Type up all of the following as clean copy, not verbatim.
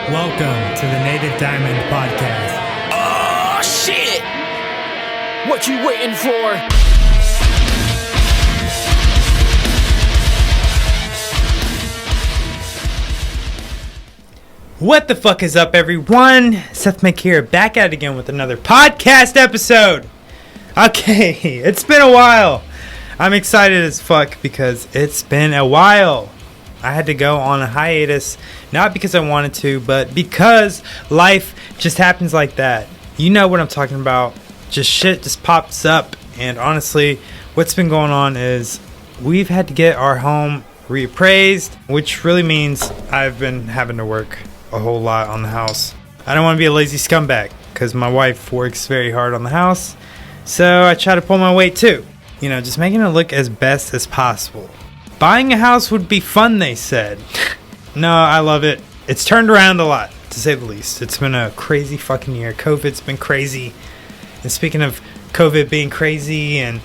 Welcome to the Native Diamond Podcast. Oh, shit! What you waiting for? What the fuck is up, everyone? Scythe Gang here, back at it again with another podcast episode. Okay, it's been a while. I'm excited as fuck because it's been a while. I had to go on a hiatus, not because I wanted to, but because life just happens like that. You know what I'm talking about. Just shit just pops up. And honestly, what's been going on is we've had to get our home reappraised, which really means I've been having to work a whole lot on the house. I don't want to be a lazy scumbag because my wife works very hard on the house. So I try to pull my weight too. You know, just making it look as best as possible. Buying a house would be fun, they said. No, I love it. It's turned around a lot, to say the least. It's been a crazy fucking year. COVID's been crazy. And speaking of COVID being crazy and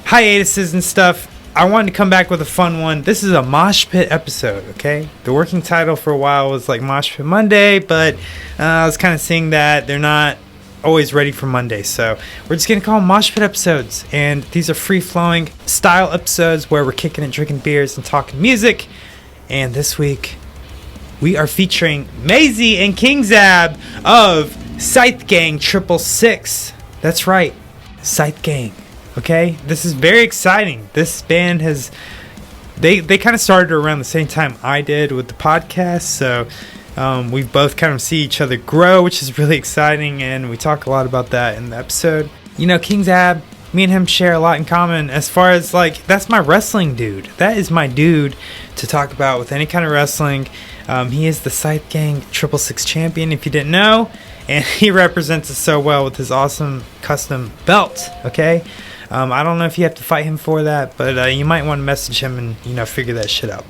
hiatuses and stuff, I wanted to come back with a fun one. This is a MOSHPIT episode, okay? The working title for a while was like MOSHPIT Monday, but I was kind of seeing that they're not always ready for Monday, so we're just gonna call them MOSHPIT episodes. And these are free-flowing style episodes where we're kicking and drinking beers and talking music. And this week we are featuring Maezi and 𝕾𝖍𝖊 of Scythe Gang 666. That's right, Scythe Gang. Okay, this is very exciting. This band has they kind of started around the same time I did with the podcast, so we both kind of see each other grow, which is really exciting, and we talk a lot about that in the episode. You know, 𝕾𝖍𝖊, me and him share a lot in common as far as, like, that's my wrestling dude. That is my dude to talk about with any kind of wrestling. He is the Scythe Gang 666 champion, if you didn't know, and he represents us so well with his awesome custom belt, okay? I don't know if you have to fight him for that, but you might want to message him and, you know, figure that shit out.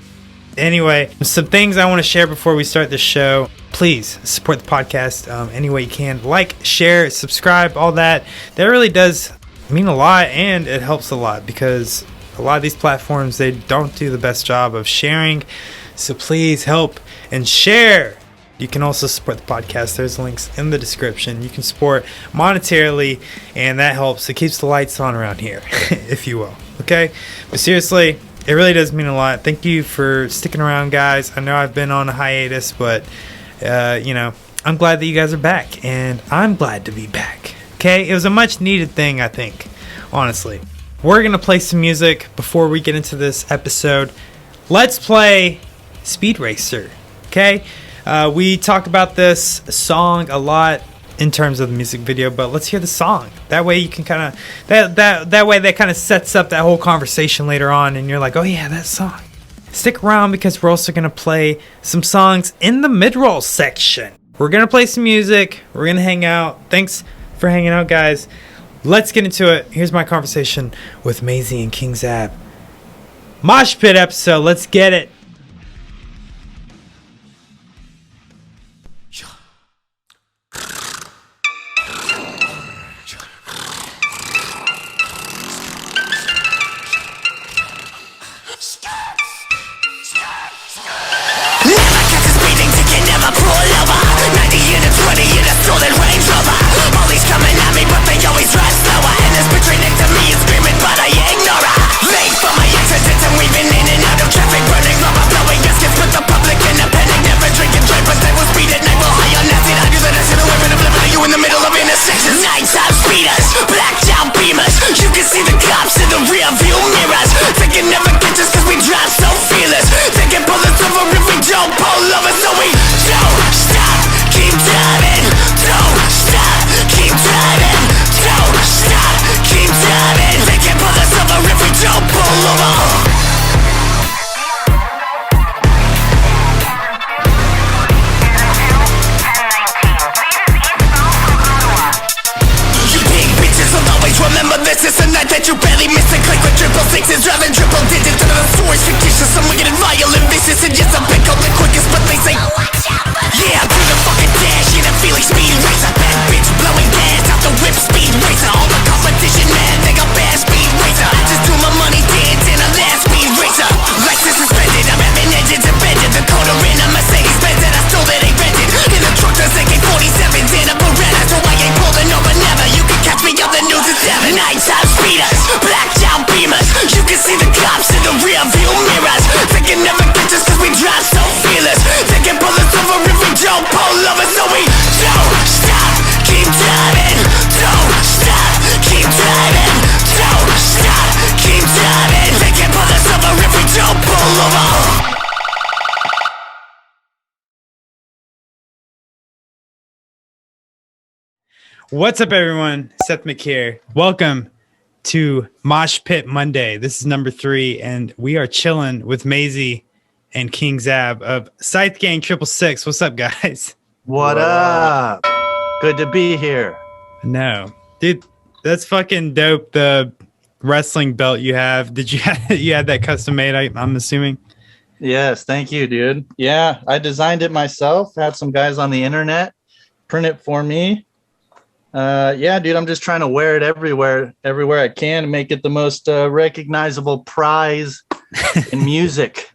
Anyway, some things I want to share before we start the show. Please support the podcast any way you can. Like, share, subscribe, all that. That really does mean a lot, and it helps a lot because a lot of these platforms, they don't do the best job of sharing. So please help and share. You can also support the podcast. There's links in the description. You can support monetarily, and that helps. It keeps the lights on around here, if you will. Okay? But seriously, it really does mean a lot. Thank you for sticking around, guys. I know I've been on a hiatus, but, you know, I'm glad that you guys are back, and I'm glad to be back. Okay? It was a much-needed thing, I think, honestly. We're going to play some music before we get into this episode. Let's play Speed Racer, okay? We talk about this song a lot in terms of the music video, but let's hear the song. That way you can kind of that way that kind of sets up that whole conversation later on, and you're like, oh yeah, that song. Stick around because we're also gonna play some songs in the mid-roll section. We're gonna play some music. We're gonna hang out. Thanks for hanging out, guys. Let's get into it. Here's my conversation with Maezi and 𝕾𝖍𝖊. MOSHPIT episode. Let's get it. Suspended, I'm having engines embedded. The Dakota in a Mercedes Benz that I stole that ain't rented. In What's up, everyone? 𝕾𝖎 here. Welcome to MOSHPIT Monday. This is number 3, and we are chilling with Maezi and King Zabb of Scythe Gang 666. What's up, guys? What up? Good to be here. No, dude, that's fucking dope. The wrestling belt you have. Did you had that custom made? I'm assuming. Yes, thank you, dude. Yeah, I designed it myself. Had some guys on the internet print it for me. Yeah, dude, I'm just trying to wear it everywhere I can to make it the most recognizable prize in music.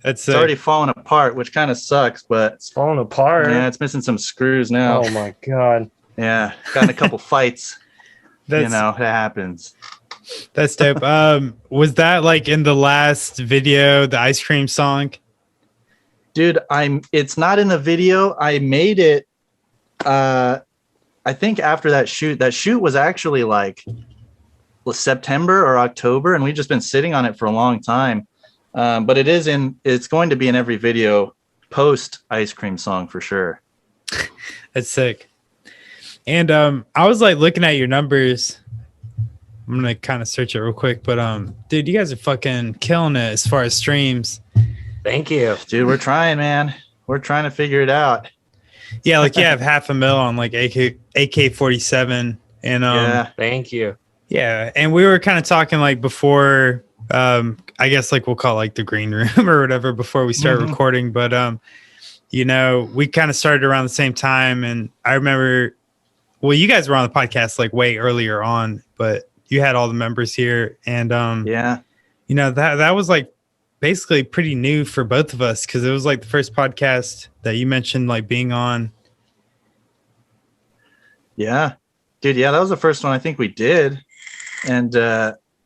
It's already falling apart, which kind of sucks, but it's falling apart. Yeah, it's missing some screws now. Oh my god. Yeah, got in a couple fights. You know, it happens. That's dope. Was that like in the last video, the ice cream song? Dude, it's not in the video. I made it I think after that shoot was actually like September or October, and we've just been sitting on it for a long time. But it's going to be in every video post ice cream song for sure. That's sick. And I was like looking at your numbers. I'm gonna kind of search it real quick, but dude, you guys are fucking killing it as far as streams. Thank you, dude. We're trying, man. We're trying to figure it out. Yeah, like you have 500,000 on like AK-47, and yeah, thank you. Yeah, and we were kind of talking like before, I guess like we'll call it like the green room or whatever before we started recording, but you know, we kind of started around the same time, and I remember, well, you guys were on the podcast like way earlier on, but you had all the members here, and yeah, you know, that was like basically pretty new for both of us because it was like the first podcast that you mentioned like being on. Yeah, dude. Yeah, that was the first one I think we did, and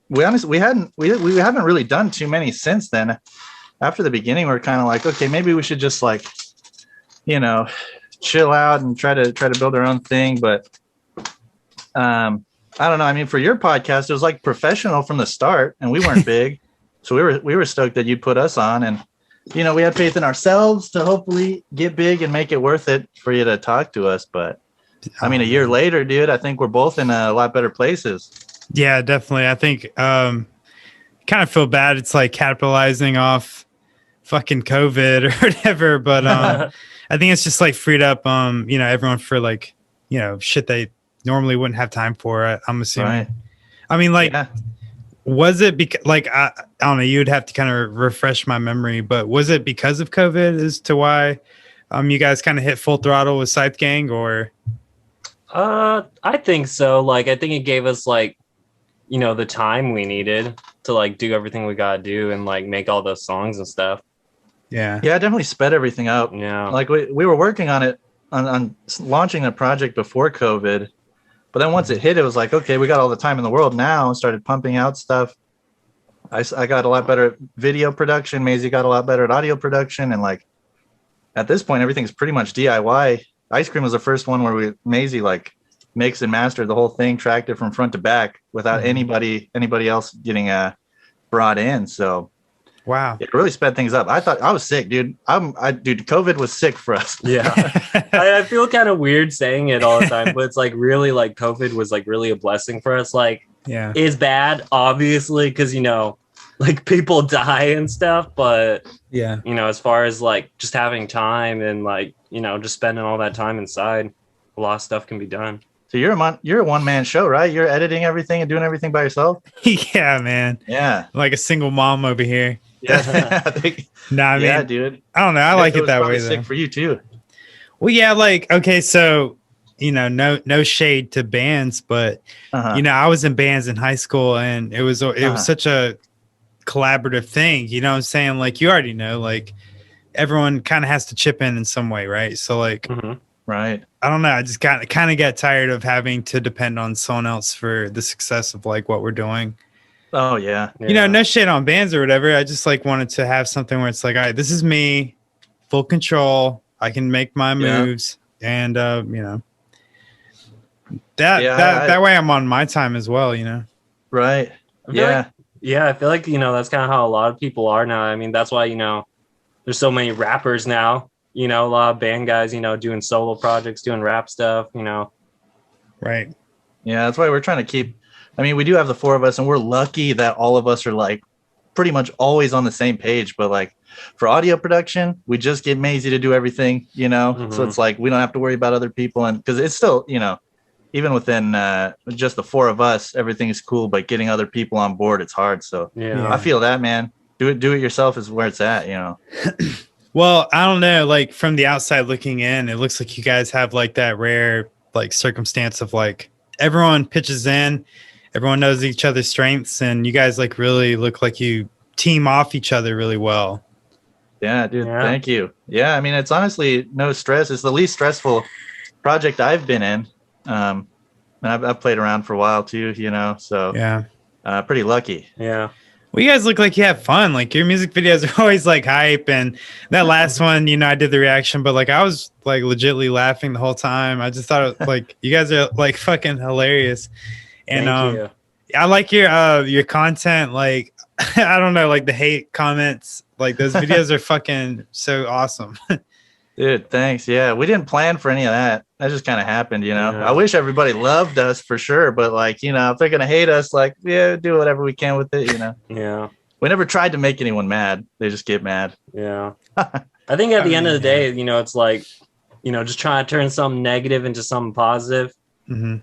we haven't really done too many since then. After the beginning, we were kind of like, okay, maybe we should just like, you know, chill out and try to build our own thing. But I don't know. I mean, for your podcast, it was like professional from the start, and we weren't big. So we were stoked that you'd put us on, and you know, we had faith in ourselves to hopefully get big and make it worth it for you to talk to us. But I mean, a year later, dude, I think we're both in a lot better places. Yeah, definitely. I think kind of feel bad. It's like capitalizing off fucking COVID or whatever, but I think it's just like freed up you know, everyone for like, you know, shit they normally wouldn't have time for. I'm assuming. Right. I mean, like. Yeah. Was it because, like, I don't know, you'd have to kind of refresh my memory, but was it because of COVID as to why you guys kind of hit full throttle with Scythe Gang, or? I think so. Like, I think it gave us, like, you know, the time we needed to, like, do everything we got to do and, like, make all those songs and stuff. Yeah. Yeah, it definitely sped everything up. Yeah. Like, we were working on it, on launching the project before COVID. But then once it hit, it was like, okay, we got all the time in the world now, and started pumping out stuff. I got a lot better at video production. Maezi got a lot better at audio production. And like at this point, everything's pretty much DIY. Ice Cream was the first one where Maezi like mixed and mastered the whole thing, tracked it from front to back without anybody else getting brought in. So wow, it really sped things up. I thought I was sick, dude. Dude, COVID was sick for us. Yeah. I feel kind of weird saying it all the time, but it's like really like COVID was like really a blessing for us. Like, yeah, is bad, obviously, because, you know, like people die and stuff. But, yeah, you know, as far as like just having time and like, you know, just spending all that time inside, a lot of stuff can be done. So you're a one-man show, right? You're editing everything and doing everything by yourself? Yeah, man. Yeah. Like a single mom over here. Yeah. I mean, yeah, dude. I don't know. I like it that way. Sick for you too. Well, yeah, like, okay, so, you know, no shade to bands, but you know, I was in bands in high school, and it was such a collaborative thing. You know what I'm saying? Like, you already know, like, everyone kind of has to chip in some way, right? So, like, right. I don't know. I just kind of got tired of having to depend on someone else for the success of like what we're doing. Oh yeah. You know, no shit on bands or whatever. I just like wanted to have something where it's like, all right, this is me, full control. I can make my moves, and you know, that way I'm on my time as well. You know. Right. Yeah. I feel like, you know, that's kind of how a lot of people are now. I mean, that's why, you know, there's so many rappers now. You know, a lot of band guys, you know, doing solo projects, doing rap stuff, you know. Right. Yeah, that's why we're trying to keep. I mean, we do have the four of us, and we're lucky that all of us are like pretty much always on the same page. But like for audio production, we just get Maezi to do everything, you know. So it's like we don't have to worry about other people, and because it's still, you know, even within just the four of us, everything is cool. But getting other people on board, it's hard. So Yeah. I feel that, man. Do it yourself is where it's at, you know. Well, I don't know. Like from the outside looking in, it looks like you guys have like that rare like circumstance of like everyone pitches in, everyone knows each other's strengths, and you guys like really look like you team off each other really well. Yeah, dude. Yeah. Thank you. Yeah, I mean, it's honestly no stress. It's the least stressful project I've been in. And I've played around for a while too, you know. So Yeah. pretty lucky. Yeah. Well, you guys look like you have fun. Like your music videos are always like hype, and that last one, you know, I did the reaction, but like I was like legitly laughing the whole time. I just thought like you guys are like fucking hilarious, and Thank you. I like your content. Like I don't know, like the hate comments, like those videos are fucking so awesome. Dude, thanks. Yeah, we didn't plan for any of that. That just kind of happened, you know. Yeah. I wish everybody loved us for sure, but like, you know, if they're gonna hate us, like, yeah, do whatever we can with it, you know. Yeah. We never tried to make anyone mad. They just get mad. Yeah. I think at the end of the day, you know, it's like, you know, just trying to turn something negative into something positive. Mm-hmm.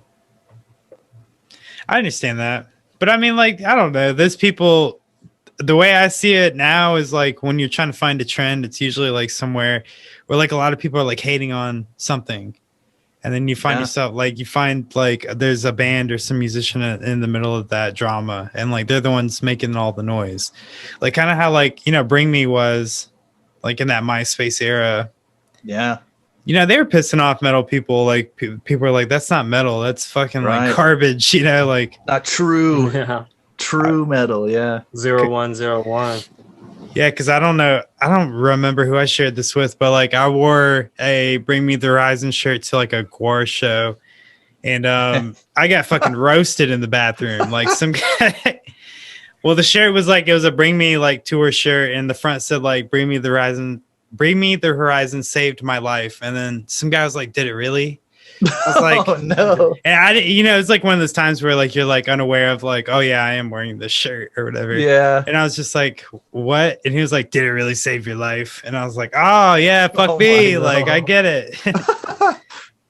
I understand that, but I mean, like, I don't know. There's people. The way I see it now is like when you're trying to find a trend, it's usually like somewhere where like a lot of people are like hating on something, and then you find yourself like you find like there's a band or some musician in the middle of that drama, and like they're the ones making all the noise, like kind of how like, you know, Bring Me was like in that MySpace era. Yeah. You know, they were pissing off metal people. Like people are like, that's not metal, that's fucking like garbage, you know, like not true. Yeah. True metal. Yeah. 0101. Yeah, because I don't remember who I shared this with, but like I wore a Bring Me the Horizon shirt to like a Gore show, and I got fucking roasted in the bathroom. Like some guy. Well, the shirt was like, it was a Bring Me like tour shirt, and the front said like Bring Me the Horizon saved my life, and then some guy was like, did it really? I was like, oh no. And I didn't, you know, it's like one of those times where like you're like unaware of like, oh yeah, I am wearing this shirt or whatever. Yeah. And I was just like, what? And he was like, did it really save your life? And I was like, oh yeah, fuck me. Like I get it.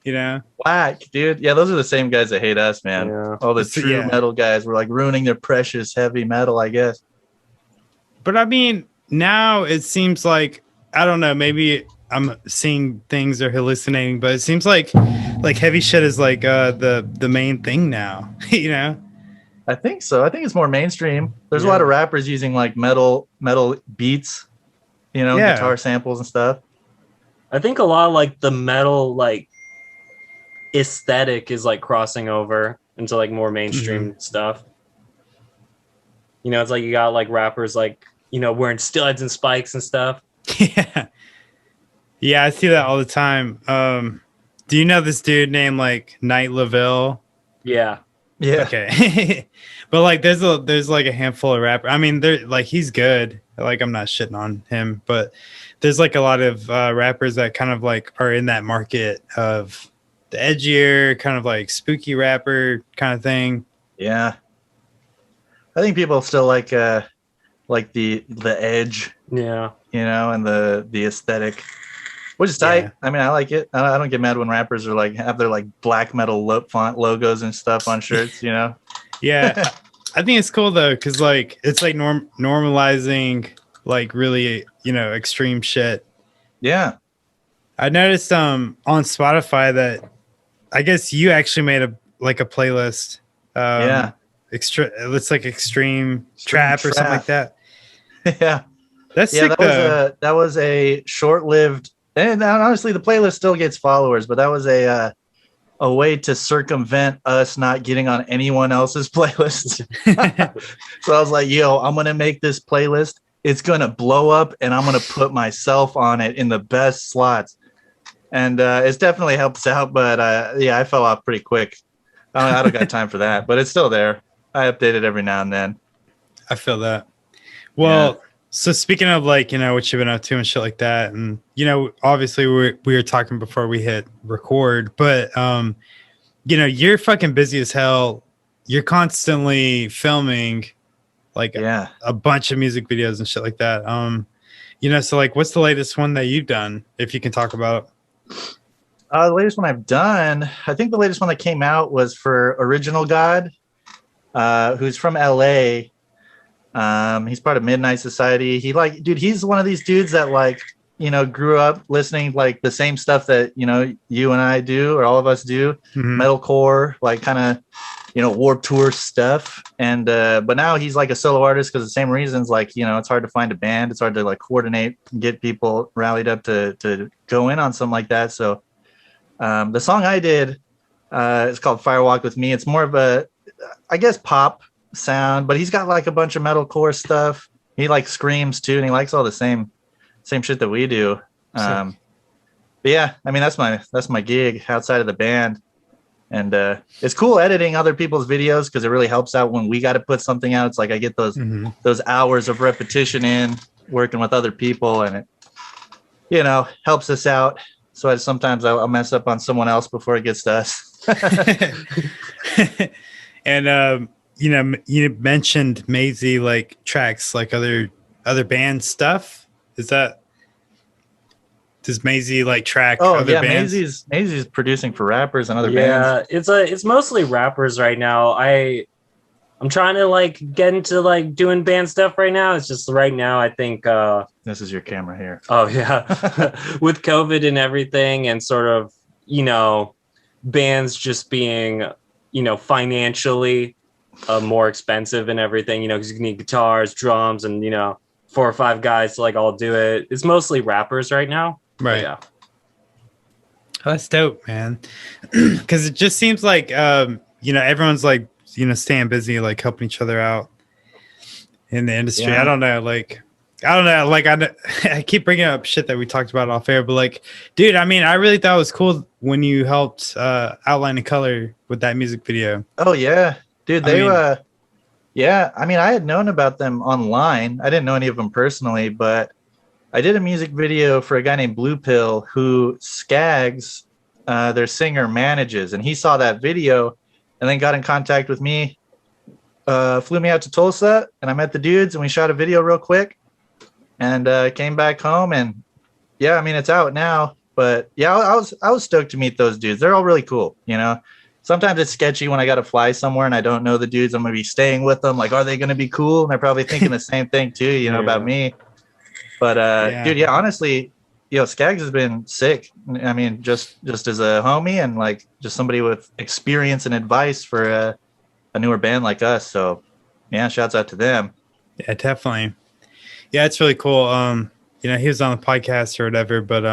You know? Whack, dude. Yeah, those are the same guys that hate us, man. Yeah. All the true metal guys were like ruining their precious heavy metal, I guess. But I mean, now it seems like, I don't know, maybe I'm seeing things or hallucinating, but it seems like heavy shit is like the main thing now, you know? I think so. I think it's more mainstream. There's a lot of rappers using like metal beats, you know, guitar samples and stuff. I think a lot of like the metal like aesthetic is like crossing over into like more mainstream stuff. You know, it's like you got like rappers like, you know, wearing studs and spikes and stuff. Yeah. Yeah, I see that all the time. Do you know this dude named like 𝕾𝖍𝖊? Yeah. Yeah. Okay. But like there's like a handful of rappers. I mean, they're like, he's good. Like I'm not shitting on him, but there's like a lot of rappers that kind of like are in that market of the edgier kind of like spooky rapper kind of thing. Yeah. I think people still like the edge. Yeah. You know, and the aesthetic. Which is tight. Yeah. I mean, I like it. I don't get mad when rappers are like have their like black metal font logos and stuff on shirts, you know? Yeah. I think it's cool though, because like it's like normalizing like really, you know, extreme shit. Yeah. I noticed on Spotify that I guess you actually made a playlist. It's like extreme trap or something like that. Yeah. That's sick, that was a short-lived. And honestly, the playlist still gets followers, but that was a way to circumvent us not getting on anyone else's playlist. So I was like, yo, I'm going to make this playlist. It's going to blow up, and I'm going to put myself on it in the best slots. And it's definitely helps out, but I fell off pretty quick. I don't got time for that, but it's still there. I update it every now and then. I feel that. Well, so speaking of like, you know, what you've been up to and shit like that, and you know, obviously we were talking before we hit record, but you're fucking busy as hell. You're constantly filming like a bunch of music videos and shit like that. So like, what's the latest one that you've done, if you can talk about it? The latest one I've done, I think the latest one that came out was for Original God, who's from LA. He's part of Midnight Society. He's one of these dudes that like, grew up listening like the same stuff that, you and I do, or all of us do, metalcore, like kind of, Warped Tour stuff. And, but now he's like a solo artist because the same reasons, like, it's hard to find a band. It's hard to like coordinate and get people rallied up to go in on something like that. So, the song I did, is called Firewalk with Me. It's more of a, I guess, pop sound, but he's got like a bunch of metalcore stuff. He like screams too, and he likes all the same shit that we do. But yeah, I mean, that's my gig outside of the band. And it's cool editing other people's videos because it really helps out when we got to put something out. It's like I get those hours of repetition in working with other people, and it helps us out. So sometimes I'll mess up on someone else before it gets to us. And you mentioned Maezi like tracks like other band stuff. Does Maezi like track other bands? Maezie's producing for rappers and other bands. Yeah, it's mostly rappers right now. I'm trying to like get into like doing band stuff right now. It's just right now I think this is your camera here. Oh yeah. With COVID and everything, and sort of, bands just being, financially more expensive and everything, because you need guitars, drums, and 4 or 5 guys to like all do it. It's mostly rappers right now. Right. Yeah. Oh, that's dope, man. Because it just seems like everyone's like staying busy, like helping each other out in the industry. Yeah. I don't know. Like I keep bringing up shit that we talked about off air, but like, dude, I mean, I really thought it was cool when you helped outline the color with that music video. Oh yeah, dude. I mean, I had known about them online. I didn't know any of them personally, but I did a music video for a guy named Blue Pill who Skaggs, their singer, manages, and he saw that video and then got in contact with me, flew me out to Tulsa, and I met the dudes and we shot a video real quick and came back home. And yeah, I mean, it's out now, but yeah, I was stoked to meet those dudes. They're all really cool. Sometimes it's sketchy when I got to fly somewhere and I don't know the dudes I'm going to be staying with them. Like, are they going to be cool? And they're probably thinking the same thing too, about me. But dude, yeah, honestly, Skaggs has been sick. I mean, just as a homie and like just somebody with experience and advice for a newer band like us. So yeah, shouts out to them. Yeah, definitely. Yeah, it's really cool. He was on the podcast or whatever, but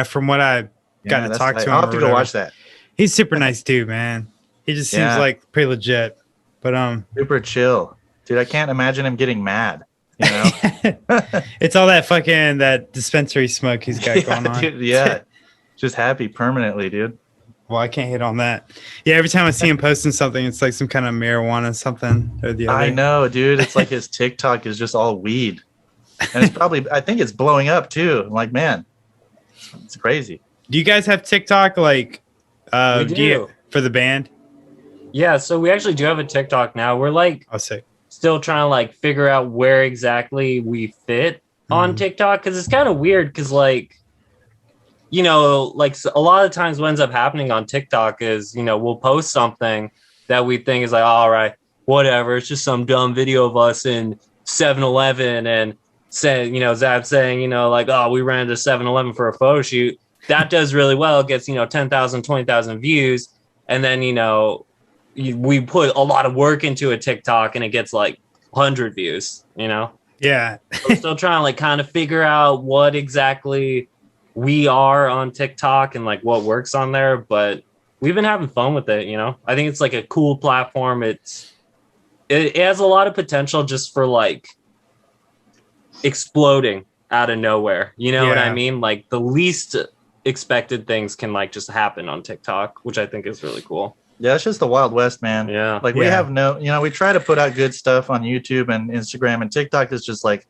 from what I got to talk to him, I'll have to go watch that. He's super nice dude, man. He just seems like pretty legit. But super chill. Dude, I can't imagine him getting mad. It's all that dispensary smoke he's got going on. Dude, yeah. Just happy permanently, dude. Well, I can't hit on that. Yeah, every time I see him posting something, it's like some kind of marijuana something or the other. I know, dude. It's like his TikTok is just all weed. And it's probably, I think it's blowing up too. I'm like, man, it's crazy. Do you guys have TikTok like we do. For the band? Yeah, so we actually do have a TikTok now. We're like still trying to like figure out where exactly we fit on TikTok, because it's kind of weird because like, like a lot of times what ends up happening on TikTok is, we'll post something that we think is like, all right, whatever. It's just some dumb video of us in 7-Eleven and saying, Zabb saying, like, oh, we ran to 7-Eleven for a photo shoot. That does really well. It gets, 10,000, 20,000 views. And then, we put a lot of work into a TikTok and it gets like 100 views, Yeah. We're still trying to like kind of figure out what exactly we are on TikTok and like what works on there. But we've been having fun with it, I think it's like a cool platform. It has a lot of potential just for like exploding out of nowhere. You know what I mean? Like the least expected things can like just happen on TikTok, which I think is really cool. Yeah, it's just the Wild West, man. Yeah. Like we have we try to put out good stuff on YouTube and Instagram, and TikTok is just like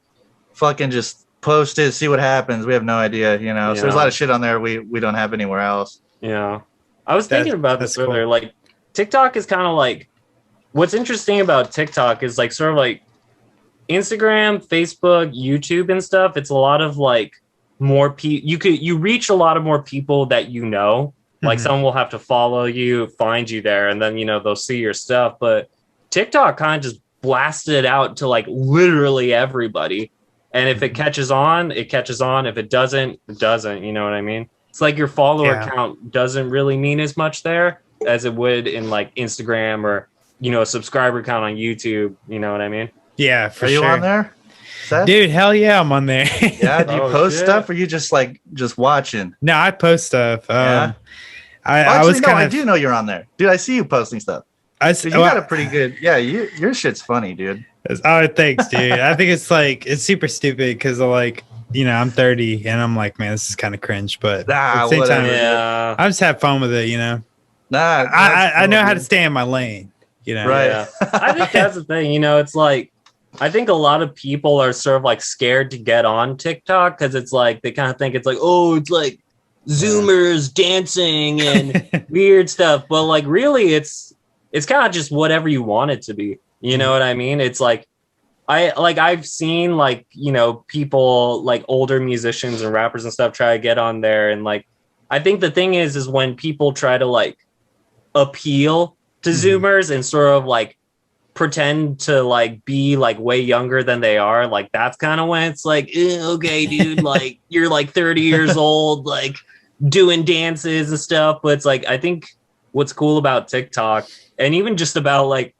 fucking just post it, see what happens. We have no idea, So there's a lot of shit on there we don't have anywhere else. Yeah. I was thinking about this earlier. Like TikTok is kind of like, what's interesting about TikTok is like sort of like Instagram, Facebook, YouTube and stuff. It's a lot of like more people. You reach a lot of more people that you know. Like someone will have to follow you, find you there, and then they'll see your stuff. But TikTok kind of just blasted it out to like literally everybody. And if it catches on, it catches on. If it doesn't, it doesn't. You know what I mean? It's like your follower count doesn't really mean as much there as it would in like Instagram or a subscriber count on YouTube. You know what I mean? Yeah, for sure. Are you on there, Seth? Dude, hell yeah, I'm on there. Yeah, do you post stuff or you just watching? No, I post stuff. Yeah. I do know you're on there, dude. I see you posting stuff. Dude, you got a pretty good. Yeah, your shit's funny, dude. Oh, thanks, dude. I think it's super stupid because I'm 30 and I'm like, man, this is kind of cringe, but at the same time, I just have fun with it, Nah, I know how to stay in my lane, Right. Yeah. I think that's the thing, it's like, I think a lot of people are sort of like scared to get on TikTok because it's like, they kind of think it's like, oh, it's like Zoomers dancing and weird stuff. But like, really, it's kind of just whatever you want it to be. You know what I mean? It's like, I've seen like, people like older musicians and rappers and stuff try to get on there. And like, I think the thing is when people try to like appeal to Zoomers and sort of like pretend to like be like way younger than they are, like that's kind of when it's like, okay, dude, like you're like 30 years old, like doing dances and stuff. But it's like, I think what's cool about TikTok and even just about like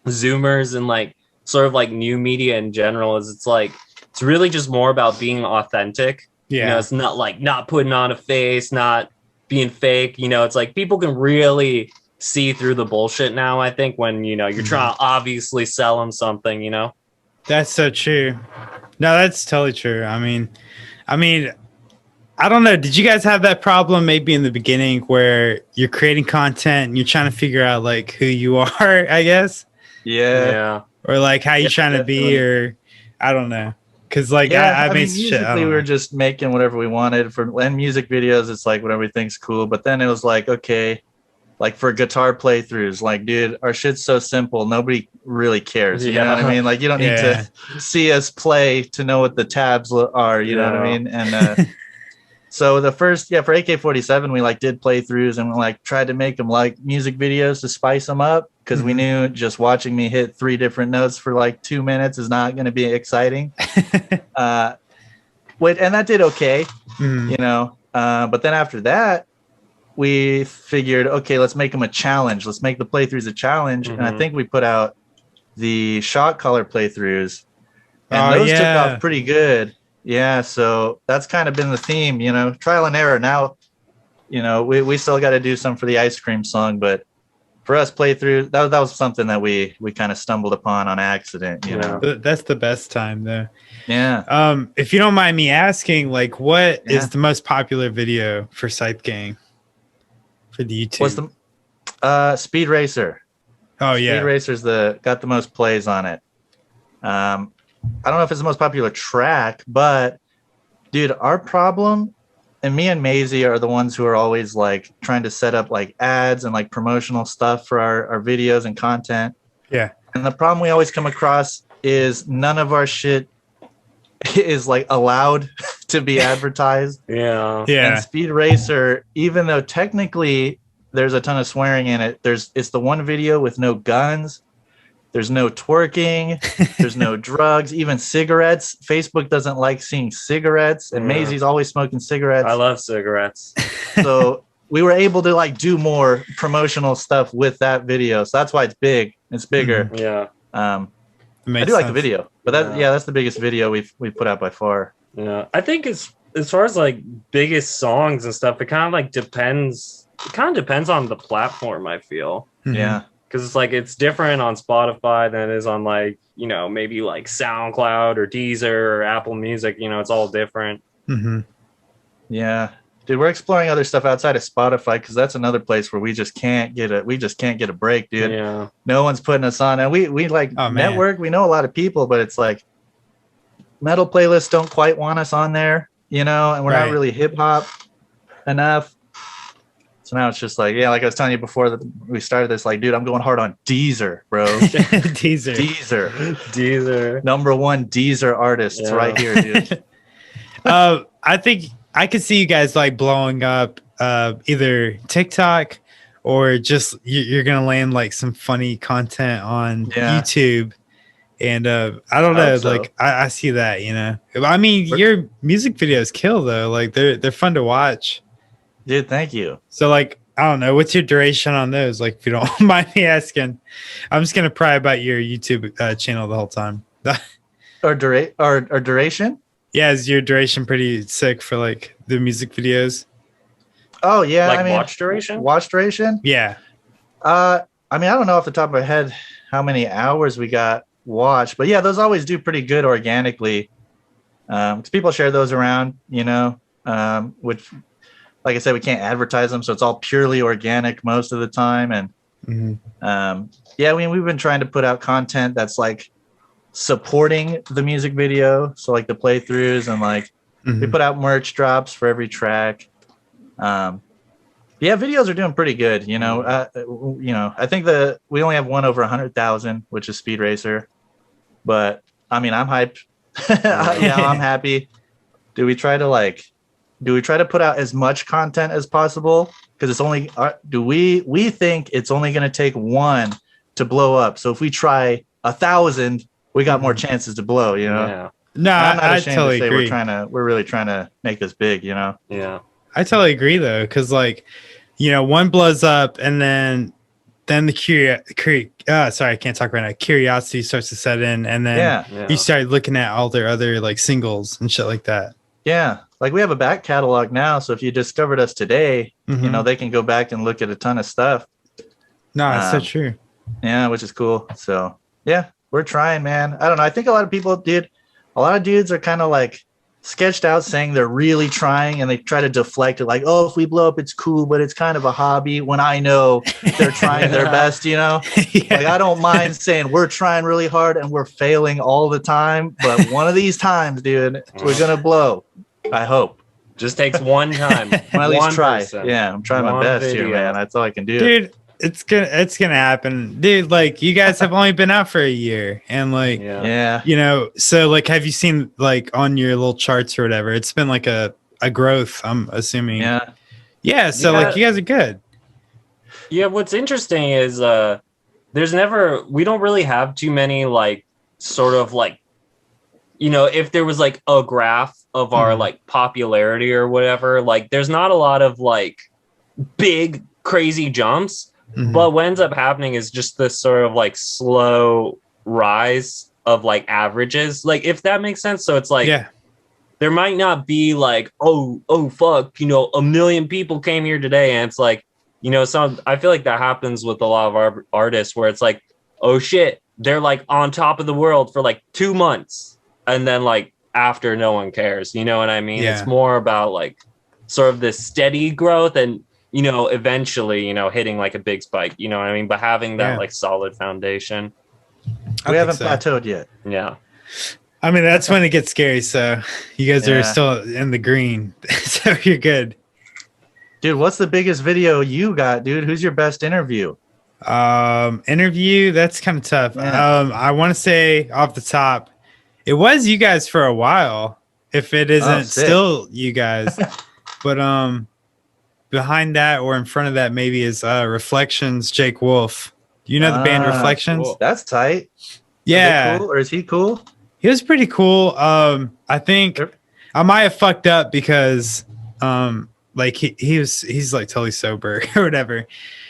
Zoomers and like sort of like new media in general is it's really just more about being authentic. Yeah. It's not like not putting on a face, not being fake. It's like people can really see through the bullshit now, I think, when you're trying to obviously sell them something. That's so true. No, that's totally true. I mean, I don't know, did you guys have that problem maybe in the beginning where you're creating content and you're trying to figure out like who you are, I guess? Yeah. Or like how you trying to be, or I don't know, because like I made shit. We were just making whatever we wanted and music videos. It's like when everything's cool, but then it was like, okay, like for guitar playthroughs, like, dude, our shit's so simple, nobody really cares. You know what I mean? Like, you don't need to see us play to know what the tabs are. You know what I mean? And so the first, for AK-47, we like did playthroughs and we like tried to make them like music videos to spice them up because we knew just watching me hit 3 different notes for like 2 minutes is not going to be exciting. And that did okay, but then after that, we figured, okay, let's make them a challenge. Let's make the playthroughs a challenge. And I think we put out the shot collar playthroughs, and those took off pretty good. Yeah, so that's kind of been the theme, trial and error. Now, we still got to do some for the ice cream song, but for us playthrough, that was something that we kind of stumbled upon on accident, That's the best time though. Yeah. If you don't mind me asking, like, what is the most popular video for Scythe Gang for the YouTube? What's the Speed Racer? Oh yeah, Speed Racer's got the most plays on it. I don't know if it's the most popular track, but dude, our problem, and me and Maezi are the ones who are always like trying to set up like ads and like promotional stuff for our videos and content. Yeah. And the problem we always come across is none of our shit is like allowed to be advertised. Yeah. And Speed Racer, even though technically there's a ton of swearing in it, it's the one video with no guns. There's no twerking. There's no drugs, even cigarettes. Facebook doesn't like seeing cigarettes, and Maezi's always smoking cigarettes. I love cigarettes. So we were able to like do more promotional stuff with that video. So that's why it's big. It's bigger. Yeah. I do like the video, but that's the biggest video we've put out by far. Yeah. I think as far as like biggest songs and stuff, it kind of like depends. It kind of depends on the platform, I feel. Yeah. Because it's like it's different on Spotify than it is on like, maybe like SoundCloud or Deezer or Apple Music. It's all different. Yeah. Dude, we're exploring other stuff outside of Spotify because that's another place where we just can't get a break, dude. Yeah. No one's putting us on. And we like network. We know a lot of people, but it's like metal playlists don't quite want us on there, and we're not really hip hop enough. So now it's just like, yeah, like I was telling you before that we started this, like, dude, I'm going hard on Deezer, bro. Teaser. Deezer. Number one Deezer artists right here, dude. I think I could see you guys like blowing up either TikTok or just you're gonna land like some funny content on YouTube. And I don't know, like I see that, you know. I mean, your music videos kill though. Like they're fun to watch. Dude, thank you. So like, I don't know, what's your duration on those? Like, if you don't mind me asking, I'm just gonna pry about your YouTube channel the whole time. Or duration? Yeah, is your duration pretty sick for like the music videos? Oh yeah, like I mean, watch duration. Watch duration? Yeah. I mean, I don't know off the top of my head how many hours we got watched, but yeah, those always do pretty good organically. Because people share those around, you know, which, like I said, we can't advertise them, so it's all purely organic most of the time. And yeah, I mean, we've been trying to put out content that's like supporting the music video, so like the playthroughs and like we put out merch drops for every track. Yeah, videos are doing pretty good, you know. I think we only have one over 100,000, which is Speed Racer, but I mean, I'm hyped. Yeah, I'm happy. Do we try to put out as much content as possible? Because it's only we think it's only going to take one to blow up. So if we try 1,000, we got more chances to blow, you know. Yeah. No, I'm not I ashamed totally to say agree. we're really trying to make this big, you know. Yeah. I totally agree though, because like, you know, one blows up and then the sorry, I can't talk right now. Curiosity starts to set in, and then you start looking at all their other like singles and shit like that. Yeah, like we have a back catalog now, so if you discovered us today, you know, they can go back and look at a ton of stuff. No, it's so true. Yeah, which is cool. So yeah, we're trying, man. I don't know. I think a lot of dudes are kind of like sketched out saying they're really trying, and they try to deflect it like, oh, if we blow up, it's cool, but it's kind of a hobby, when I know they're trying their best, you know. Like, I don't mind saying we're trying really hard and we're failing all the time, but one of these times, dude, we're gonna blow. I hope. Just takes one time. At least try. Person. Yeah, I'm trying my best video. here, man. That's all I can do. Dude, it's gonna happen, dude. Like, you guys have only been out for a year, and like, you know, so like, have you seen like on your little charts or whatever? It's been like a growth, I'm assuming. Yeah. So like, you guys are good. Yeah. What's interesting is we don't really have too many like sort of like, you know, if there was like a graph of our like popularity or whatever, like there's not a lot of like big crazy jumps. But what ends up happening is just this sort of like slow rise of like averages, like, if that makes sense. So it's like, there might not be like, oh fuck, you know, 1 million people came here today, and it's like, you know, I feel like that happens with a lot of our artists, where it's like, oh shit, they're like on top of the world for like 2 months, and then like after, no one cares, you know what I mean? It's more about like sort of this steady growth, and you know, eventually, you know, hitting like a big spike, you know what I mean? But having that like solid foundation. We haven't plateaued yet. Yeah. I mean, that's when it gets scary. So you guys are still in the green. So you're good. Dude, what's the biggest video you got, dude? Who's your best interview? Interview, that's kind of tough. I want to say off the top, it was you guys for a while. If it isn't still you guys. But behind that or in front of that maybe is Reflections, Jake Wolf. Do you know the band Reflections? Cool. That's tight. Yeah. Cool? Or is he cool? He was pretty cool. I think I might have fucked up because like he's like totally sober or whatever.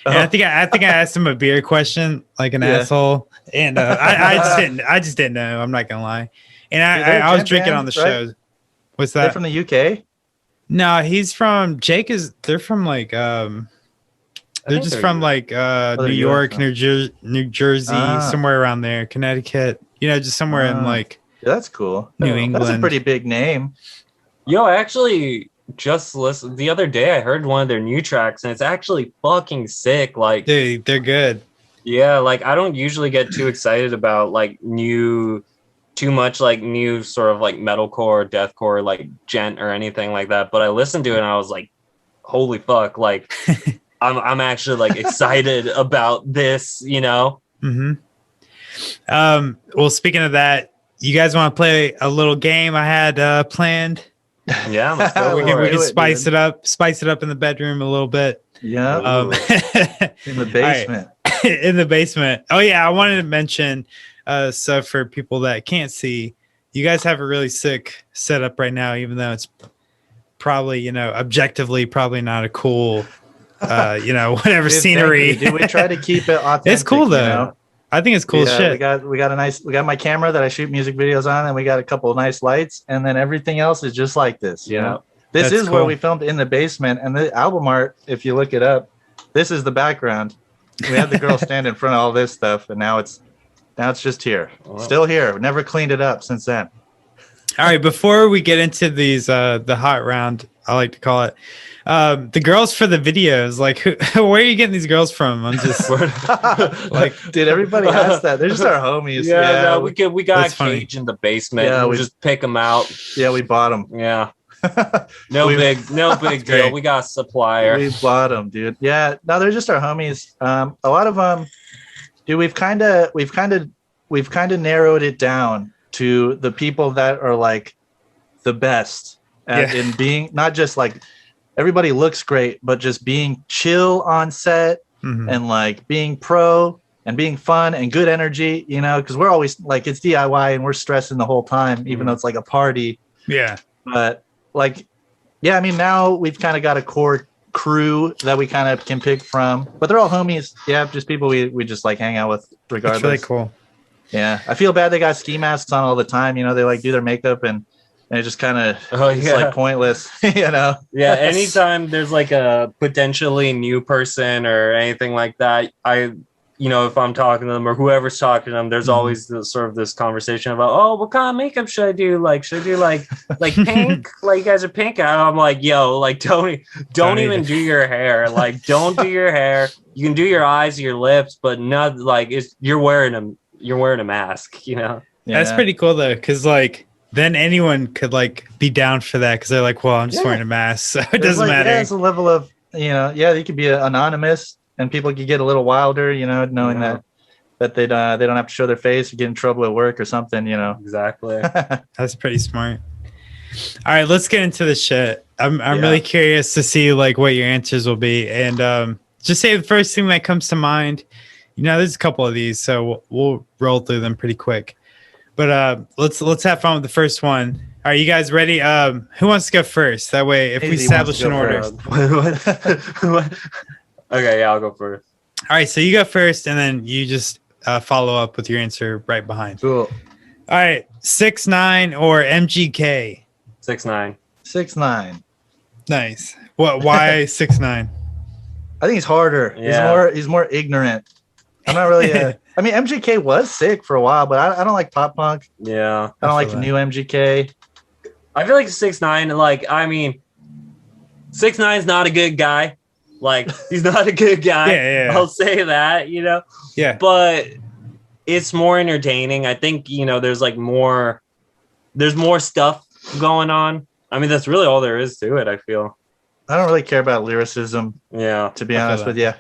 And I think I asked him a beer question like an asshole. And I just didn't know. I'm not gonna lie. And I was drinking on the show. What's that? They're from the UK? No, he's from they're from like they're just from like New York, New Jersey, somewhere around there, Connecticut. You know, just somewhere in like that's cool. New England. That's a pretty big name. Yo, I actually just listened the other day. I heard one of their new tracks, and it's actually fucking sick. Like, dude, they're good. Yeah, like I don't usually get too excited about like too much like new sort of like metalcore, deathcore, like gent or anything like that. But I listened to it and I was like, holy fuck, like I'm actually like excited about this, you know. Well, speaking of that, you guys want to play a little game I had planned? Yeah, let's go We for can it. spice it up in the bedroom a little bit. Yeah. In the basement. In the basement. Oh yeah, I wanted to mention so for people that can't see, you guys have a really sick setup right now, even though it's probably, you know, objectively probably not a cool you know, whatever Dude, scenery. Dude, we try to keep it authentic. It's cool though. You know? I think it's cool shit. We got my camera that I shoot music videos on, and we got a couple of nice lights, and then everything else is just like this. You know? This That's is cool. where we filmed in the basement, and the album art, if you look it up, this is the background. We had the girl stand in front of all this stuff, and now it's just here. Still here. Never cleaned it up since then. All right, before we get into these the hot round, I like to call it, the girls for the videos, like where are you getting these girls from? I'm just like, dude, everybody asks that. They're just our homies. Yeah, no, we got a funny. cage in the basement. Yeah, we just pick them out. Yeah, we bought them. Yeah. No big deal. We got a supplier. We bought them, dude. Yeah, no, they're just our homies. A lot of them, dude. We've kind of narrowed it down to the people that are like the best at in being not just like everybody looks great, but just being chill on set and like being pro and being fun and good energy. You know, because we're always like it's DIY and we're stressing the whole time, even though it's like a party. Yeah, but. Like, yeah, I mean, now we've kind of got a core crew that we kind of can pick from, but they're all homies. Yeah, just people we just like hang out with regardless. That's really cool. Yeah, I feel bad they got ski masks on all the time. You know, they like do their makeup and it just kind of it's like pointless. You know. Yeah, anytime there's like a potentially new person or anything like that, you know, if I'm talking to them or whoever's talking to them, there's always this conversation about, oh, what kind of makeup should I do? Like, should I do like pink? Like you guys are pink. And I'm like, yo, like don't even do your hair. Like, don't do your hair. You can do your eyes, your lips, but not like you're wearing a mask. You know. Yeah. That's pretty cool though, because like then anyone could like be down for that because they're like, well, I'm just wearing a mask, so it doesn't matter. Yeah, it's a level of you could be anonymous. And people could get a little wilder, you know, knowing that they don't have to show their face or get in trouble at work or something, you know. Exactly. That's pretty smart. All right, let's get into this shit. I'm really curious to see like what your answers will be, and just say the first thing that comes to mind. You know, there's a couple of these, so we'll roll through them pretty quick. But let's have fun with the first one. Are you guys ready? Who wants to go first? That way, if we establish an order. What? Okay, yeah, I'll go first. All right, so you go first, and then you just follow up with your answer right behind. Cool. All right, 6ix9ine or MGK? 6ix9ine. 6ix9ine. Nice. What? Why 6ix9ine? I think he's harder. Yeah. He's more ignorant. I'm not really. I mean, MGK was sick for a while, but I don't like pop punk. Yeah, I don't like new MGK. I feel like 6ix9ine. Like, I mean, 6ix9ine's not a good guy. Like, he's not a good guy. Yeah. I'll say that, you know? Yeah. But it's more entertaining. I think, you know, there's more stuff going on. I mean, that's really all there is to it, I feel. I don't really care about lyricism. Yeah. To be honest with you.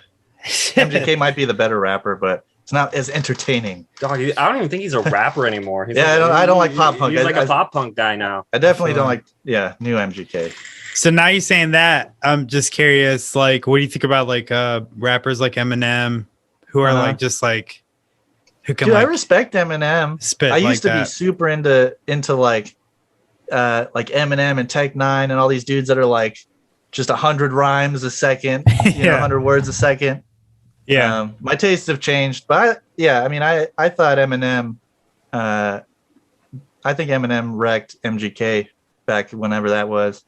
MGK might be the better rapper, but it's not as entertaining. Dog, I don't even think he's a rapper anymore. He's I don't like pop punk. He's like a pop punk guy now. I definitely don't like, new MGK. So now you're saying that, I'm just curious, like, what do you think about like rappers like Eminem, who are like just like who can? Dude, like, I respect Eminem. Spit. I used like to be super into like Eminem and Tech Nine and all these dudes that are like just 100 rhymes a second, you know, 100 words a second. Yeah. My tastes have changed, but I thought Eminem. I think Eminem wrecked MGK back whenever that was.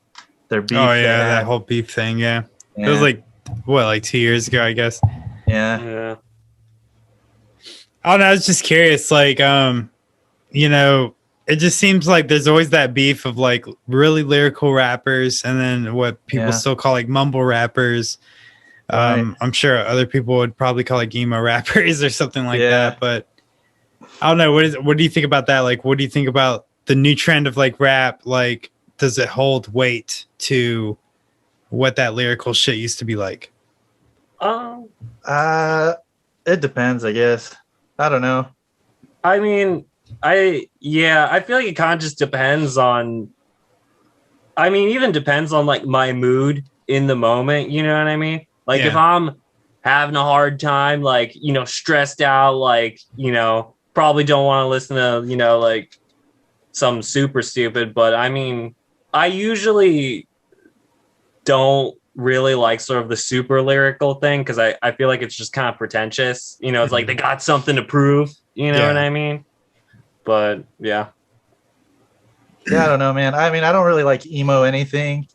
Their beef. Oh yeah, that whole beef thing. Yeah. It was like what, like 2 years ago, I guess. Yeah. I don't know. I was just curious, like, you know, it just seems like there's always that beef of like really lyrical rappers and then what people still call like mumble rappers. Right. I'm sure other people would probably call like emo rappers or something like that. But I don't know. What do you think about that? Like, what do you think about the new trend of like rap? Like, does it hold weight to what that lyrical shit used to be like? It depends, I guess. I don't know. I mean, I feel like it kind of just depends on. I mean, even depends on like my mood in the moment. You know what I mean? Like if I'm having a hard time, like stressed out, like probably don't want to listen to like some super stupid. But I mean, I usually don't really like sort of the super lyrical thing because I feel like it's just kind of pretentious. It's like they got something to prove. You know what I mean? But yeah. Yeah, I don't know, man. I mean, I don't really like emo anything.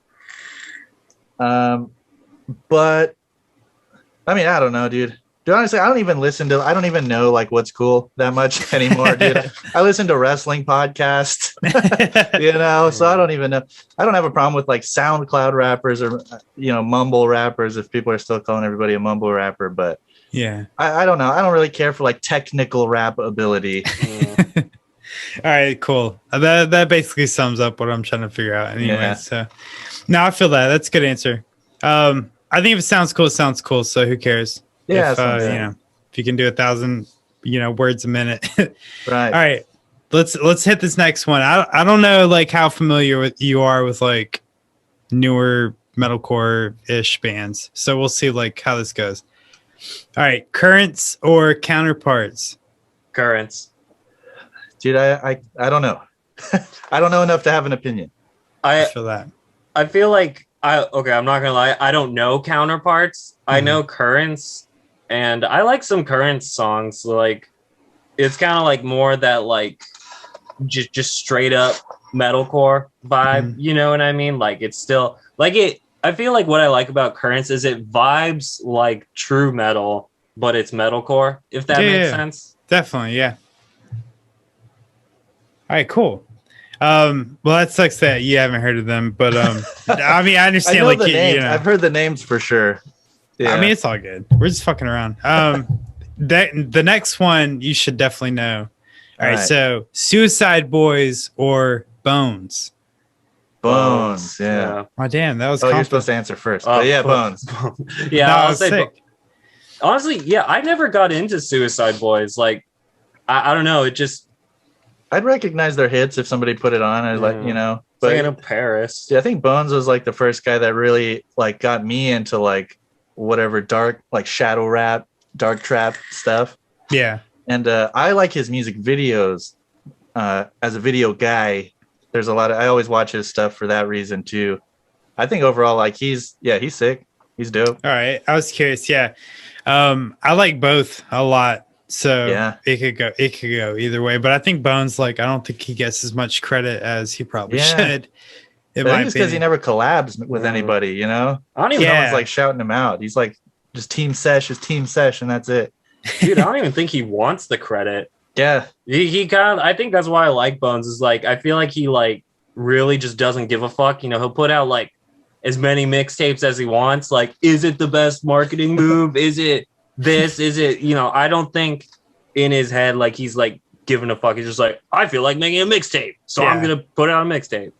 But I mean, I don't know, dude. Dude, honestly, I don't even know like what's cool that much anymore, dude. I listen to wrestling podcasts, so I don't even know. I don't have a problem with like SoundCloud rappers or mumble rappers if people are still calling everybody a mumble rapper, but I don't know. I don't really care for like technical rap ability. All right, cool. That basically sums up what I'm trying to figure out anyway. Yeah. So no, I feel that. That's a good answer. I think if it sounds cool, it sounds cool. So who cares? Yeah. If you can do 1,000, words a minute. Right. All right. Let's hit this next one. I don't know like how familiar you are with like newer metalcore-ish bands. So we'll see like how this goes. All right, currents or counterparts? Currents. Dude, I don't know. I don't know enough to have an opinion. I feel that. I feel like I'm not gonna lie. I don't know counterparts. I know currents, and I like some currents songs. Like it's kind of like more that like just straight up metalcore vibe. You know what I mean? Like it's still like it. I feel like what I like about currents is it vibes like true metal, but it's metalcore. If that makes sense. Definitely, yeah. All right, cool. Well, that sucks that you haven't heard of them, but I mean, I understand. I know the names. I've heard the names for sure. Yeah. I mean, it's all good. We're just fucking around. The next one you should definitely know. All right, so Suicide Boys or Bones? Bones, yeah. Oh, damn, that was. You're supposed to answer first. But yeah, Bones. Yeah, I'll say. Honestly, yeah, I never got into Suicide Boys. Like, I don't know. It just. I'd recognize their hits if somebody put it on. I'd but like in Paris. Yeah, I think Bones was like the first guy that really like got me into like whatever dark, like shadow rap, dark trap stuff. Yeah, and I like his music videos. As a video guy, there's a lot of. I always watch his stuff for that reason too. I think overall, like he's sick. He's dope. All right, I was curious. Yeah, I like both a lot. So it could go either way, but I think Bones, like, I don't think he gets as much credit as he probably should. I think it's because he never collabs with anybody, I don't even know one's like shouting him out. He's like just team sesh, and that's it. Dude, I don't even think he wants the credit. Yeah, he kind of. I think that's why I like Bones. Is like I feel like he like really just doesn't give a fuck. He'll put out like as many mixtapes as he wants. Like, is it the best marketing move? Is it? This is it, I don't think in his head like he's like giving a fuck. He's just like, I feel like making a mixtape, so I'm gonna put out a mixtape.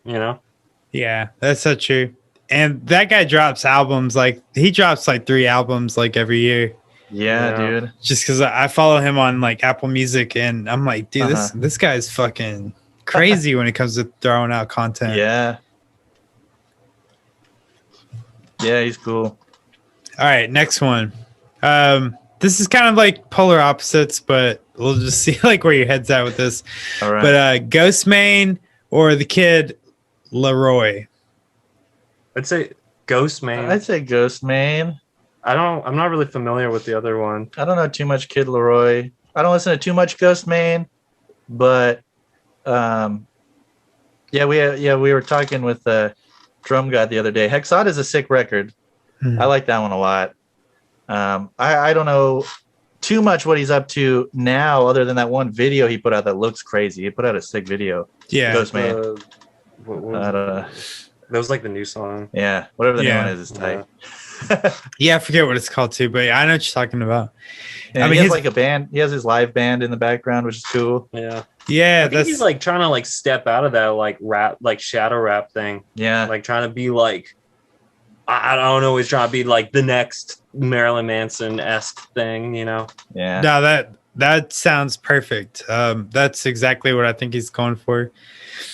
Yeah, that's so true. And that guy drops albums like he drops like 3 albums like every year. Yeah, dude. Just because I follow him on like Apple Music, and I'm like, dude, this guy's fucking crazy when it comes to throwing out content. Yeah, he's cool. All right, next one. This is kind of like polar opposites, but we'll just see like where your head's at with this. All right. But Ghostemane or the kid Leroy? I'd say Ghostemane. I'd say Ghostemane. I'm not really familiar with the other one. I don't know too much Kid Leroy. I don't listen to too much Ghostemane, but we were talking with Drum God the other day. Hexad is a sick record. I like that one a lot. I don't know too much what he's up to now, other than that one video he put out that looks crazy. He put out a sick video. Yeah, Ghostemane. That was like the new song. Yeah, whatever the new one is tight. Yeah, I forget what it's called too, but I know what you're talking about. And I mean, he has like a band. He has his live band in the background, which is cool. Yeah. Yeah, I think he's like trying to like step out of that like rap, like shadow rap thing. Yeah. Like trying to be like, I don't always try to be like the next Marilyn Manson-esque thing, you know? Yeah. No, that sounds perfect. That's exactly what I think he's going for.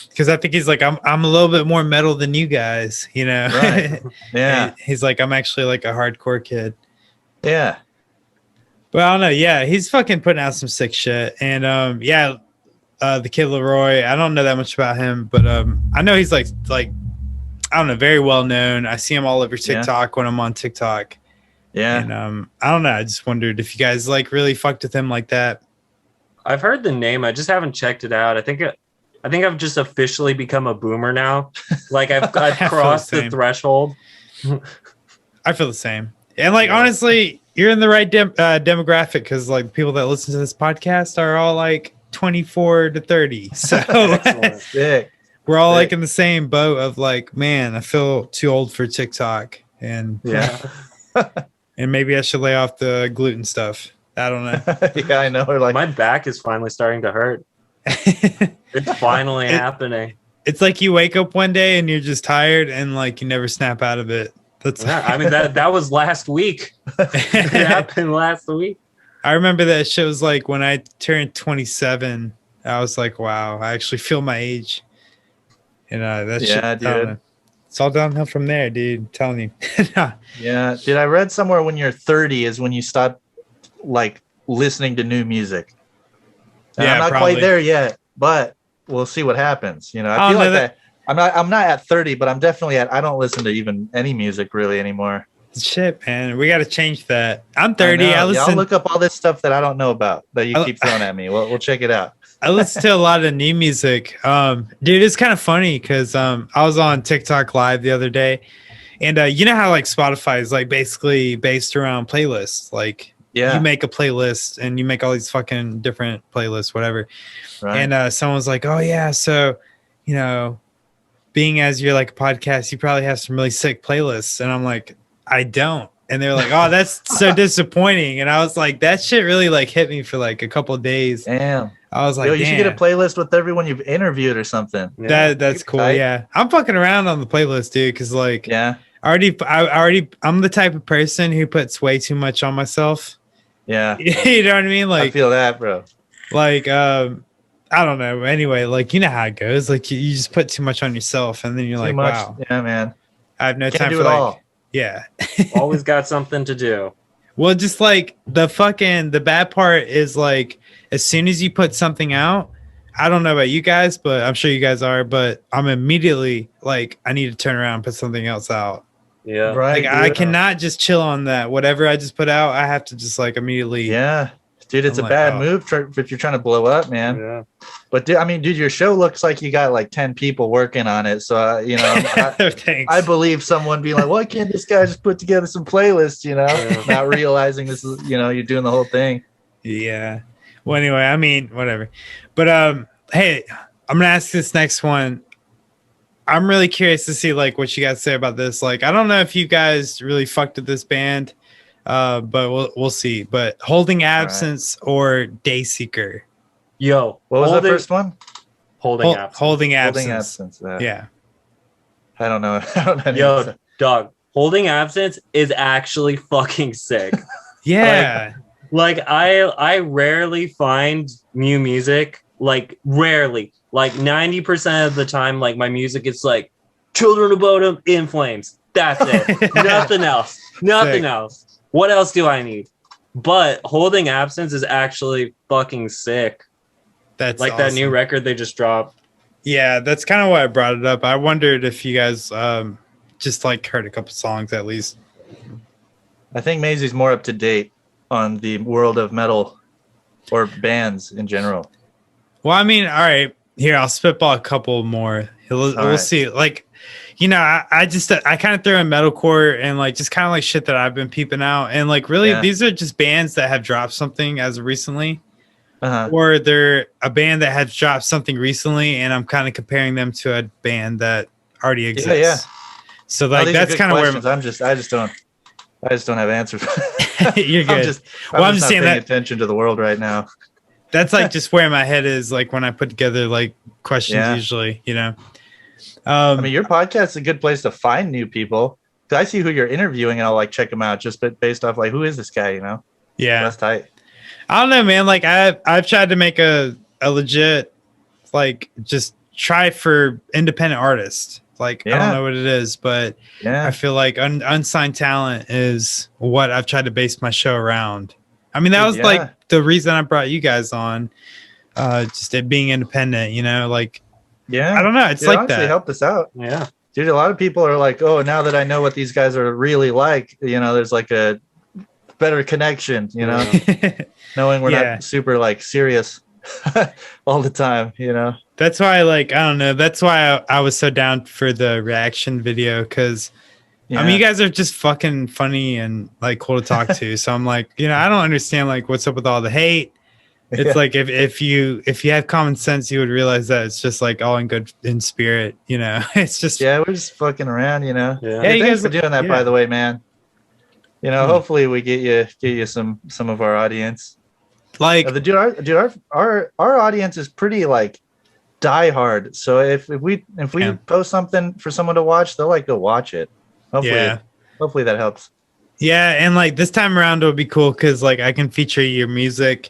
Because I think he's like, I'm a little bit more metal than you guys, you know? Right. Yeah. He's like, I'm actually like a hardcore kid. Yeah. But I don't know. Yeah, he's fucking putting out some sick shit. And the kid Leroy, I don't know that much about him, but I know he's like I don't know, very well known. I see him all over TikTok when I'm on TikTok. Yeah. And I don't know. I just wondered if you guys like really fucked with him like that. I've heard the name. I just haven't checked it out. I think I've just officially become a boomer now. Like I've crossed the threshold. I feel the same. And like honestly, you're in the right demographic because like people that listen to this podcast are all like 24 to 30. So Sick. we're all like in the same boat of like, man, I feel too old for TikTok. And and maybe I should lay off the gluten stuff. I don't know. Yeah, I know. Like my back is finally starting to hurt. It's finally happening. It's like you wake up one day and you're just tired and like you never snap out of it. That's I mean that was last week. It happened last week. I remember that shit was like when I turned 27, I was like, wow, I actually feel my age. And that shit, dude. It's all downhill from there, dude. I'm telling you. Yeah, dude, I read somewhere when you're 30 is when you stop like listening to new music. And I'm not quite there yet, but we'll see what happens. You know, I feel like that I'm not at 30, but I'm definitely I don't listen to even any music really anymore. Shit, man, we got to change that. I'm 30. I listen. I'll look up all this stuff that I don't know about that you keep throwing at me. We'll check it out. I listen to a lot of new music. Dude, it's kind of funny because I was on TikTok Live the other day, and you know how like Spotify is like basically based around playlists. Like you make a playlist and you make all these fucking different playlists, whatever. Right. And someone was like, "Oh yeah, so you know, being as you're like a podcast, you probably have some really sick playlists." And I'm like, I don't. And they're like, oh, that's so disappointing. And I was like, that shit really like hit me for like a couple of days. Damn. I was like, you should get a playlist with everyone you've interviewed or something. That's cool. Tight. Yeah. I'm fucking around on the playlist, dude. Cause like, I'm the type of person who puts way too much on myself. Yeah. You know what I mean? Like, I feel that, bro. Like, I don't know. Anyway, like, you know how it goes. Like you just put too much on yourself and then you're like, wow. Yeah, man. I have no Can't time do for it like, all. Yeah. Always got something to do. Well, just like the bad part is like as soon as you put something out, I don't know about you guys, but I'm sure you guys are, but I'm immediately like, I need to turn around and put something else out. Yeah. Right. Like I cannot just chill on that. Whatever I just put out, I have to just like immediately. Yeah. Dude, it's a bad move if you're trying to blow up, man. Yeah. But dude, your show looks like you got like 10 people working on it. So, you know, I believe someone being like, why can't this guy just put together some playlists, you know, not realizing this is, you know, you're doing the whole thing. Yeah. Well, anyway, I mean, whatever. But, hey, I'm going to ask this next one. I'm really curious to see like what you guys say about this. Like, I don't know if you guys really fucked with this band. But we'll see. But Holding Absence or Dayseeker? Yo, what was the first one? Holding Absence. Holding Absence. Yeah. I don't know. Yo, dog. Holding Absence is actually fucking sick. Yeah. Like I rarely find new music. Like rarely. Like 90% of the time, like my music is like Children of Bodom, In Flames. That's it. Nothing else. Nothing else. What else do I need? But Holding Absence is actually fucking sick. That's like awesome. That new record they just dropped. Yeah, that's kind of why I brought it up. I wondered if you guys just like heard a couple songs at least. I think Maezi's more up to date on the world of metal or bands in general. Well, I mean, all right, here I'll spitball a couple more. We'll see. Like, you know, I kind of throw in metalcore and like just kind of like shit that I've been peeping out, and like really these are just bands that have dropped something as of recently, or they're a band that has dropped something recently, and I'm kind of comparing them to a band that already exists. Yeah. So like that's kind of where I just don't have answers. You're good. I'm just paying attention to the world right now. That's like just where my head is like when I put together like questions usually, you know. I mean, your podcast is a good place to find new people. 'cause I see who you're interviewing and I'll like check them out just based off like who is this guy, you know? Yeah. That's tight. I don't know, man. Like I've tried to make a legit, like, just try for independent artists. Like, I don't know what it is, but I feel like unsigned talent is what I've tried to base my show around. I mean, that was like the reason I brought you guys on, just it being independent, you know, like, I don't know. It's like honestly that helped us out. Yeah. Dude, a lot of people are like, oh, now that I know what these guys are really like, you know, there's like a better connection, you know, knowing we're not super like serious all the time, you know. That's why, like, I don't know. That's why I was so down for the reaction video, because I mean, you guys are just fucking funny and like cool to talk to. So I'm like, you know, I don't understand like what's up with all the hate. It's like if you have common sense, you would realize that it's just like all in spirit, you know. It's just we're just fucking around, you know. You thanks guys for doing that, by the way, man. You know, hopefully we get you some of our audience. Like our audience is pretty like die hard. So if we post something for someone to watch, they'll like go watch it. Hopefully that helps. Yeah, and like this time around it'll be cool because like I can feature your music,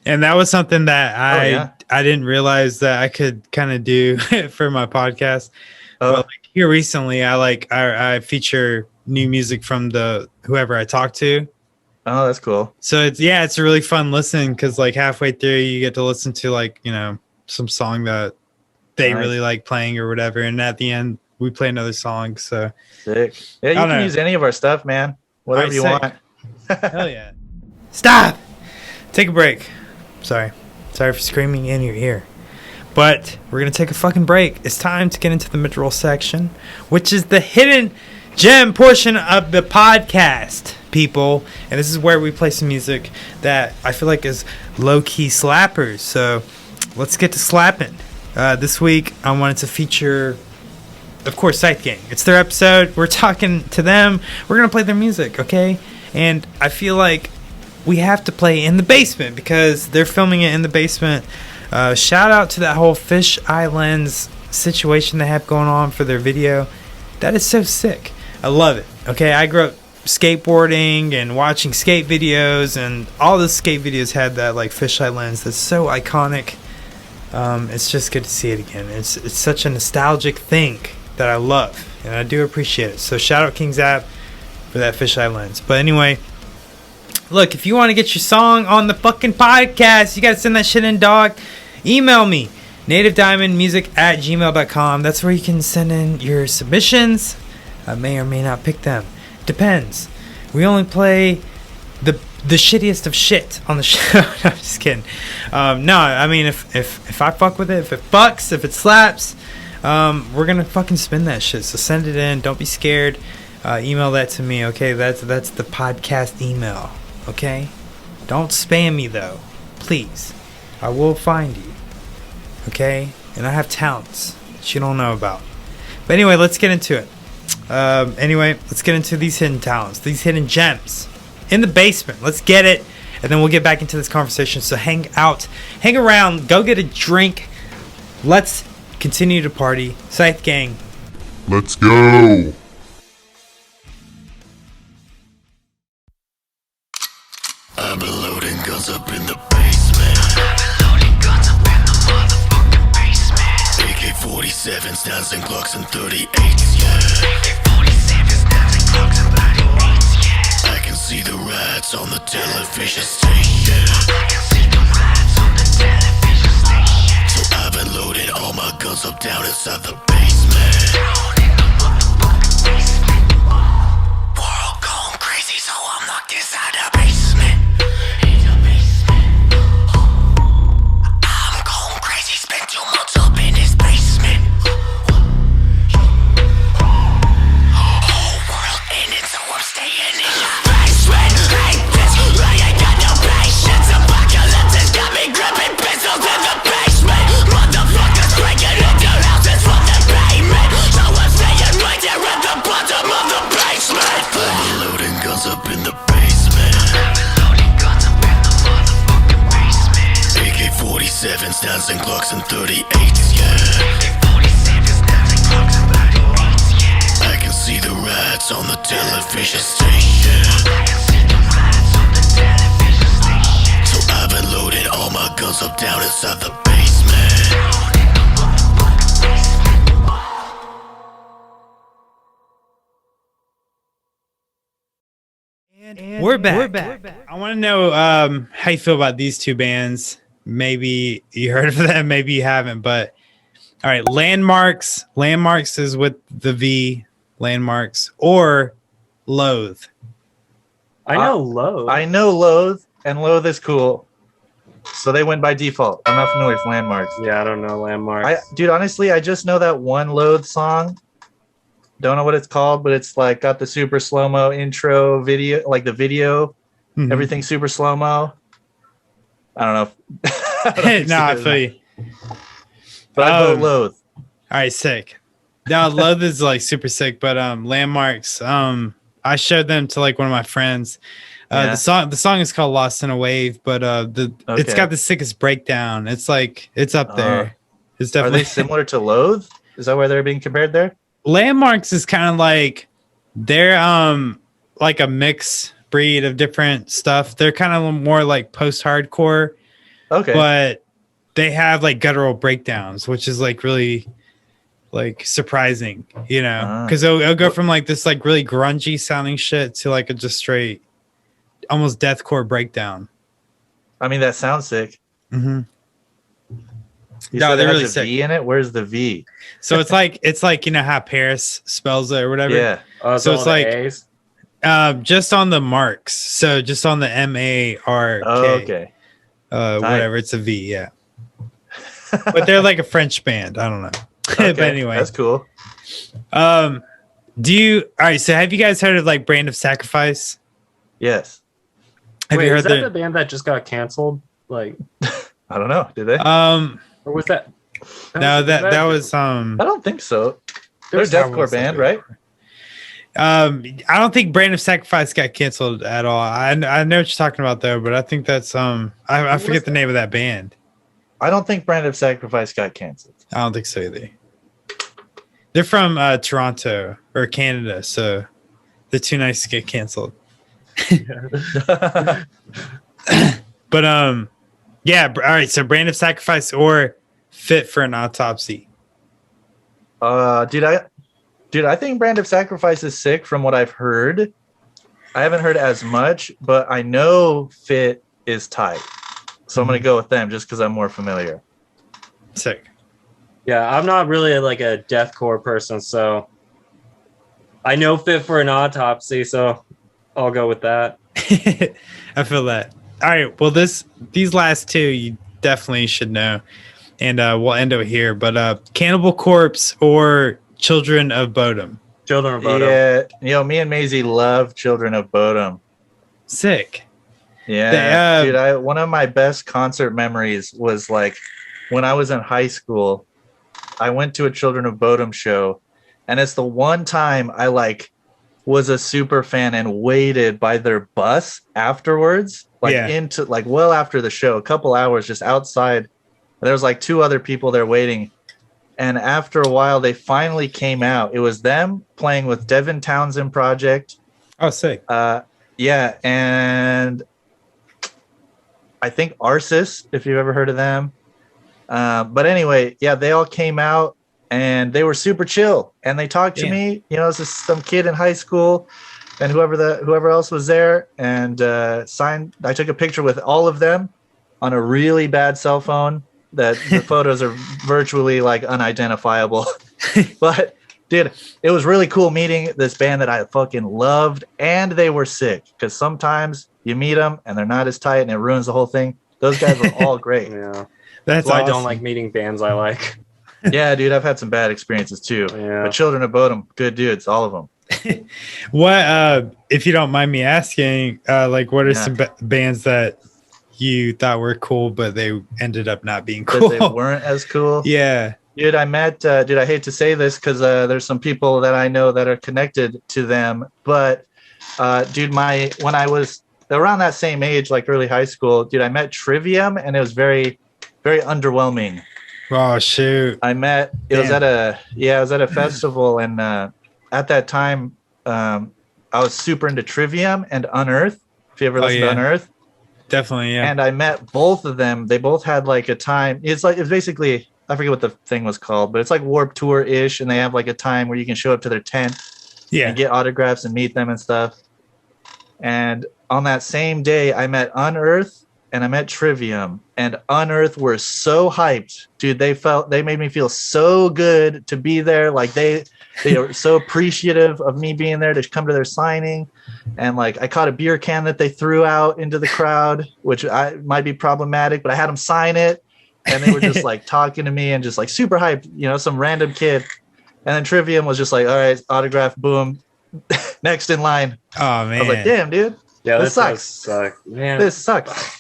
and that was something that I didn't realize that I could kind of do for my podcast. But like here recently, I feature new music from whoever I talk to. Oh, that's cool. So it's a really fun listen because like halfway through you get to listen to like, you know, some song that they really like playing or whatever, and at the end we play another song. So sick. Yeah, you can use any of our stuff, man. Whatever you want. Hell yeah. Stop. Take a break. Sorry for screaming in your ear. But we're gonna take a fucking break. It's time to get into the mid-roll section, which is the hidden gem portion of the podcast, people. And this is where we play some music that I feel like is low-key slappers. So let's get to slapping. This week I wanted to feature, of course, Scythe Gang. It's their episode. We're talking to them. We're gonna play their music, okay? And I feel like we have to play in the basement because they're filming it in the basement. Shout out to that whole fisheye lens situation they have going on for their video. That is so sick. I love it. Okay, I grew up skateboarding and watching skate videos, and all the skate videos had that like fisheye lens that's so iconic. It's just good to see it again. It's such a nostalgic thing that I love, and I do appreciate it. So shout out King Zabb for that fisheye lens. But anyway, look, if you want to get your song on the fucking podcast, you got to send that shit in, dog. Email me, nativeddiamondmusic@gmail.com. That's where you can send in your submissions. I may or may not pick them. Depends. We only play the shittiest of shit on the show. No, I'm just kidding. No, I mean, if I fuck with it, if it fucks, if it slaps, we're gonna fucking spin that shit. So send it in. Don't be scared. Email that to me, okay? That's the podcast email, okay? Don't spam me though, please. I will find you, okay? And I have talents that you don't know about. But anyway, let's get into it. Let's get into these hidden talents, these hidden gems in the basement. Let's get it, and then we'll get back into this conversation. So hang around, go get a drink. Let's continue to party. Scythe Gang. Let's go. I've been loading guns up in the basement. AK-47s, 9s and Glocks and 38s, I can see the rats on the television station. So I've been loading all my guns up down inside the basement. World gone crazy, so I'm locked inside the basement. I'm going crazy, spent 2 months up in this basement. Whole world ended, so I'm staying in the basement. Like this, I ain't got no patience. Apocalypse got me gripping pistols in the basement. Motherfuckers breaking into houses from the pavement. So I'm staying right there at the bottom of the basement. I'm loading guns up in the basement. AK-47s, 9s and Glocks and 38s, I can see see the rats on the television station. So I've been loading all my guns up down inside the basement. And we're back. I want to know how you feel about these two bands. Maybe you heard of them, maybe you haven't. But all right, Landmarks. Landmarks is with the V. Landmarks or Loathe. I know Loathe. I know Loathe, and Loathe is cool. So they went by default. I'm not familiar with Landmarks. Yeah, I don't know Landmarks. Dude, honestly, I just know that one Loathe song. Don't know what it's called, but it's like got the super slow-mo intro video, like the video, everything super slow-mo. I don't know. No, I feel you. But I vote Loathe. All right, sick. No, Loathe is like super sick, but Landmarks, I showed them to like one of my friends. The song is called Lost in a Wave, but it's got the sickest breakdown. It's like it's up there. It's definitely. Are they similar to Loathe? Is that why they're being compared there? Landmarks is kind of like they're like a mix breed of different stuff. They're kind of more like post-hardcore. Okay. But they have like guttural breakdowns, which is like really like surprising, you know, because it'll go from like this like really grungy sounding shit to like a just straight almost deathcore breakdown. I mean, that sounds sick. Mm-hmm. No, they're really sick. V in it. Where's the V? So it's like you know how Paris spells it or whatever. Yeah. So it's like A's? Just on the marks. So just on the MARK. Oh, okay. Whatever. It's a V. Yeah. But they're like a French band. I don't know. Okay, but anyway, that's cool. All right, so have you guys heard of like Brand of Sacrifice? Yes. Have you heard is that the band that just got canceled? Like, I don't know. Did they? Or was that? No, that was I don't think so. They're a deathcore band, right? I don't think Brand of Sacrifice got canceled at all. I know what you're talking about though, but I think that's I forget the name of that band. I don't think Brand of Sacrifice got canceled. I don't think so either. They're from Toronto or Canada, so they're too nice to get canceled. But yeah, all right, so Brand of Sacrifice or Fit for an Autopsy. Dude, I think Brand of Sacrifice is sick from what I've heard. I haven't heard as much, but I know Fit is tight. So I'm going to go with them just because I'm more familiar. Sick. Yeah, I'm not really like a deathcore person, so I know Fit for an Autopsy, so I'll go with that. I feel that. All right, well, these last two you definitely should know, and we'll end it here. But Cannibal Corpse or Children of Bodom. Children of Bodom. Yeah, you know, me and Maezi love Children of Bodom. Sick. Yeah, dude, one of my best concert memories was like when I was in high school. I went to a Children of Bodom show, and it's the one time I like was a super fan and waited by their bus afterwards, into like well after the show, a couple hours just outside. There was like two other people there waiting, and after a while they finally came out. It was them playing with Devin Townsend Project. Oh, sick. Yeah, and I think Arsis, if you've ever heard of them. But anyway, yeah, they all came out and they were super chill and they talked to me, you know, this some kid in high school and whoever else was there, and I took a picture with all of them on a really bad cell phone that the photos are virtually like unidentifiable. But dude, it was really cool meeting this band that I fucking loved, and they were sick because sometimes you meet them and they're not as tight and it ruins the whole thing. Those guys were all great. Yeah. That's why awesome. I don't like meeting bands I like. Yeah, dude, I've had some bad experiences too. Yeah. But Children of Bodom, good dudes, all of them. What, if you don't mind me asking, like, what are some bands that you thought were cool, but they ended up not being cool? But they weren't as cool? Yeah. Dude, I met, I hate to say this because there's some people that I know that are connected to them, but dude, when I was around that same age, like early high school, dude, I met Trivium, and it was very, very underwhelming. Oh shoot! I was at a festival in at that time, I was super into Trivium and Unearth. If you ever listened to Unearth. Definitely, yeah. And I met both of them. They both had like a time. It's basically, I forget what the thing was called, but it's like Warped Tour-ish, and they have like a time where you can show up to their tent and get autographs and meet them and stuff. And on that same day, I met Unearth and I met Trivium, and Unearth were so hyped, dude. They made me feel so good to be there. Like they were so appreciative of me being there to come to their signing. And like I caught a beer can that they threw out into the crowd, which might be problematic, but I had them sign it, and they were just like talking to me and just like super hyped, you know, some random kid. And then Trivium was just like, all right, autograph, boom, next in line. Oh man, I was like, damn, dude, Yeah, this sucks. Suck. Man. This sucks.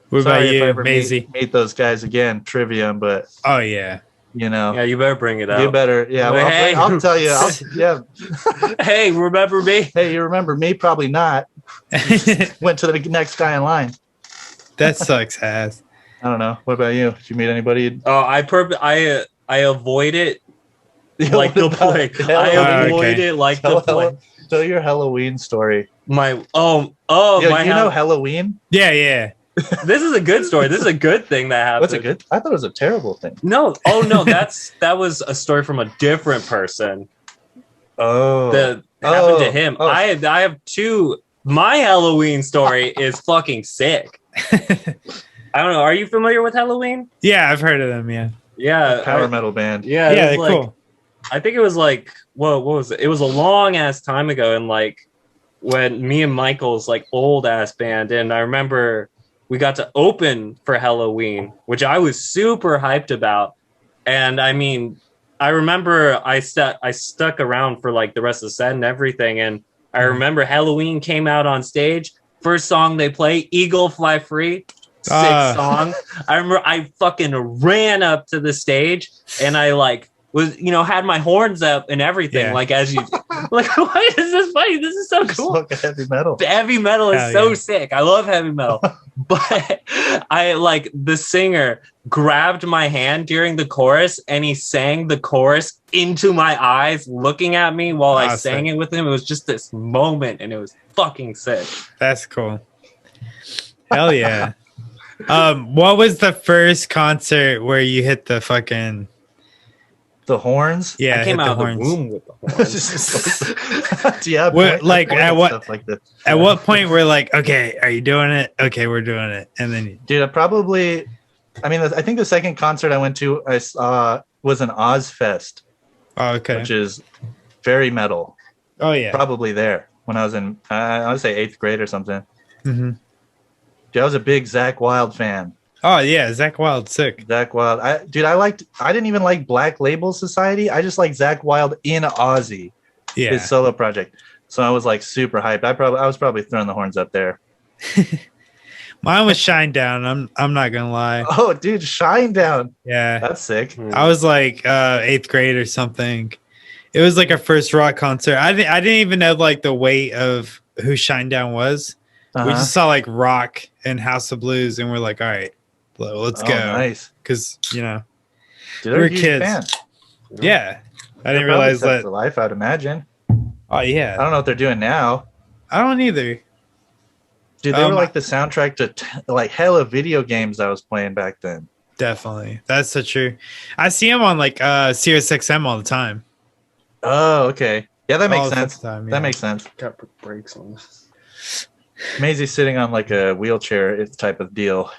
What about Sorry if I you, ever Maezi? meet those guys again, Trivium, but Oh yeah, you know, Yeah, you better bring it up. you better, yeah. Well, Hey. I'll tell you, yeah. Hey, remember me? Hey, you remember me? Probably not. Went to the next guy in line. that sucks ass. I don't know. What about you? Did you meet anybody? Oh, I avoid it like the plague. I avoid it like the plague. Tell your Halloween story. My Yo, my you know Halloween? Yeah. this is a good story. This is a good thing that happened. What's a good? I thought it was a terrible thing. No, that was a story from a different person. Oh, That happened to Oh. him. Oh. I have two. My Halloween story is fucking sick. I don't know. Are you familiar with Halloween? Yeah, I've heard of them. Yeah, Yeah, power metal band. Yeah, yeah, it they're was like, cool. I think it was like what was it? It was a long ass time ago, and like when me and Michael's like old ass band, and I remember we got to open for Halloween, which I was super hyped about. And I mean, I remember I stuck around for like the rest of the set and everything, and I remember Halloween came out on stage. First song they play, Eagle Fly Free. Sick song. I remember I fucking ran up to the stage and I like was, you know, had my horns up and everything. Yeah. Like as you like, why is this funny? This is so cool. Look at heavy metal. Heavy metal is Hell so yeah. sick. I love heavy metal. But I like the singer grabbed my hand during the chorus and he sang the chorus into my eyes, looking at me while I sang it with him. It was just this moment and it was fucking sick. That's cool. Hell yeah. What was the first concert where you hit the fucking The horns. yeah? I came hit out of the horns. womb with the horns. Yeah. What- like, at what- stuff like this. At what point we're like, okay, are you doing it? Okay, we're doing it, and then Dude, I think the second concert I went to I saw was an Ozfest, okay. which is very metal. Oh yeah. Probably there when I was in I would say 8th grade or something. hmm Dude, I was a big Zakk Wylde fan. Oh yeah, Zakk Wylde, sick. Zakk Wylde. I didn't even like Black Label Society. I just liked Zakk Wylde in Ozzy, Yeah. his solo project. So I was like super hyped. I was probably throwing the horns up there. Mine was Shine Down. I'm not gonna lie. Oh, dude, Shine Down. Yeah. That's sick. I was like 8th grade or something. It was like a first rock concert. I didn't even know like the weight of who Shinedown was. We just saw like rock and House of Blues, and we're like, all right, let's Oh, go. nice. Because you know, Dude, we're they're a huge kids. fan. Yeah, I didn't They're realize probably set that. for life, I'd imagine. Oh I yeah, don't know what they're doing now. I don't either. Dude, they were like the soundtrack to like hella video games I was playing back then. Definitely, that's so true. I see him on like Sirius XM all the time. Oh, okay. Yeah, that makes All the sense. time, yeah. That makes sense. Got put brakes on this. Maisie's sitting on like a wheelchair it's type of deal.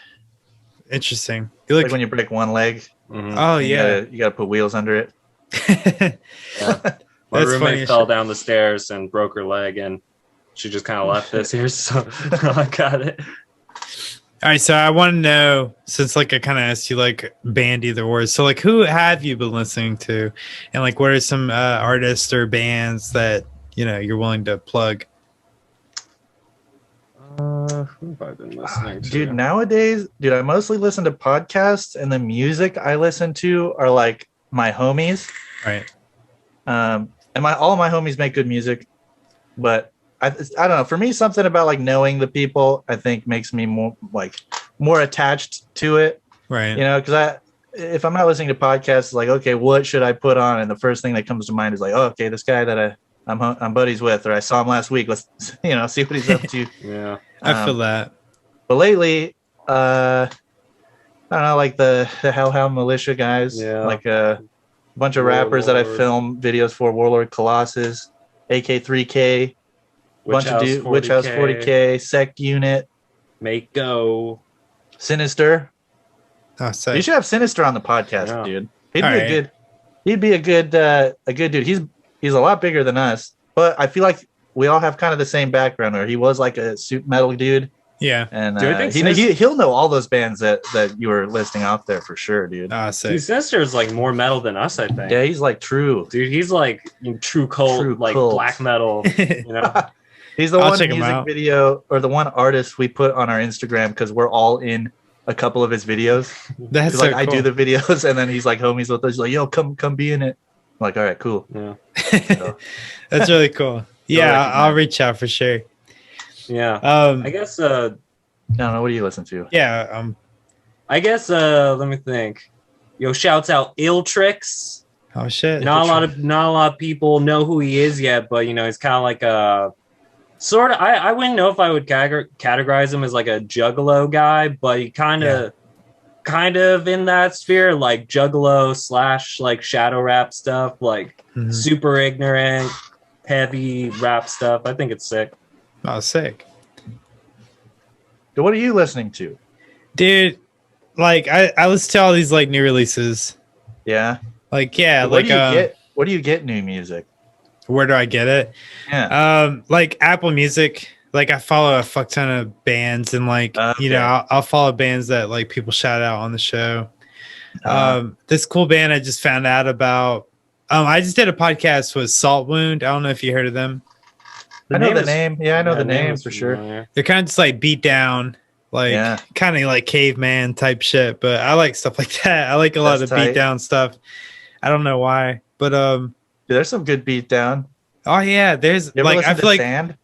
Interesting. You look. Like when you break one leg, Oh you yeah. gotta put wheels under it. My That's funny roommate as fell shit. down the stairs and broke her leg, and she just kind of left this here, so I got it. All right, so I want to know, since like I kind of asked you like band either or, so like who have you been listening to, and like what are some artists or bands that you know you're willing to plug? Who have I been listening to? Dude, nowadays, I mostly listen to podcasts, and the music I listen to are like my homies. Right. And all my homies make good music, but I don't know. For me, something about like knowing the people, I think makes me more attached to it. Right. You know, because if I'm not listening to podcasts, it's like, okay, what should I put on? And the first thing that comes to mind is like, oh, okay, this guy that I'm buddies with, or I saw him last week. Let's see what he's up to. Yeah. I feel that. But lately, I don't know, like the 𝕾𝖎 𝕺𝖓 guys, Yeah. like a bunch of rappers that I Warlord. film videos for, Warlord Colossus, AK3K, bunch of Witch House 40K, Sect Unit, Make Go. Sinister. Oh, so You should have Sinister on the podcast, Yeah. dude. He'd All be right. a good dude. He's a lot bigger than us, but I feel like we all have kind of the same background. Or he was like a suit metal dude, yeah. and Dude, I think he'll know all those bands that you were listing off there for sure, dude. Oh, so Dude, Sinister is like more metal than us, I think. Yeah, he's like true. Dude, he's like true cult, True like cult. black metal. You know. He's the I'll one check him music out. video or the one artist we put on our Instagram because we're all in a couple of his videos. that's He's so like, I do cool. the videos, and then he's like homies with us. He's like, yo, come be in it. I'm like, all right, cool. Yeah. That's really cool. Yeah, recognize. I'll reach out for sure. Yeah. I guess I don't know. What do you listen to? yeah, let me think. Yo, shouts out Ill Tricks. oh shit. Not a lot of people know who he is yet, but he's kind of like a sort of. I wouldn't know if I would categorize him as like a juggalo guy, but he kind of in that sphere, like juggalo / like shadow rap stuff, like Mhm. super ignorant, heavy rap stuff. I think it's sick. Oh, sick. So what are you listening to? Dude, like I listen to all these like new releases. Yeah. Like yeah, Where like do you get? Where do you get new music? where do I get it? Yeah. Like Apple Music. Like I follow a fuck ton of bands and like Okay. I'll follow bands that like people shout out on the show. Uh-huh. This cool band I just found out about. I just did a podcast with Salt Wound. I don't know if you heard of them. I know the is- name. Yeah, I know the name is for sure. familiar. They're kind of just like beat down, like Yeah. kind of like caveman type shit. But I like stuff like that. I like a lot That's of tight. beat down stuff. I don't know why, but Dude, there's some good beat down. oh yeah, there's You ever like listen I to feel like Sand?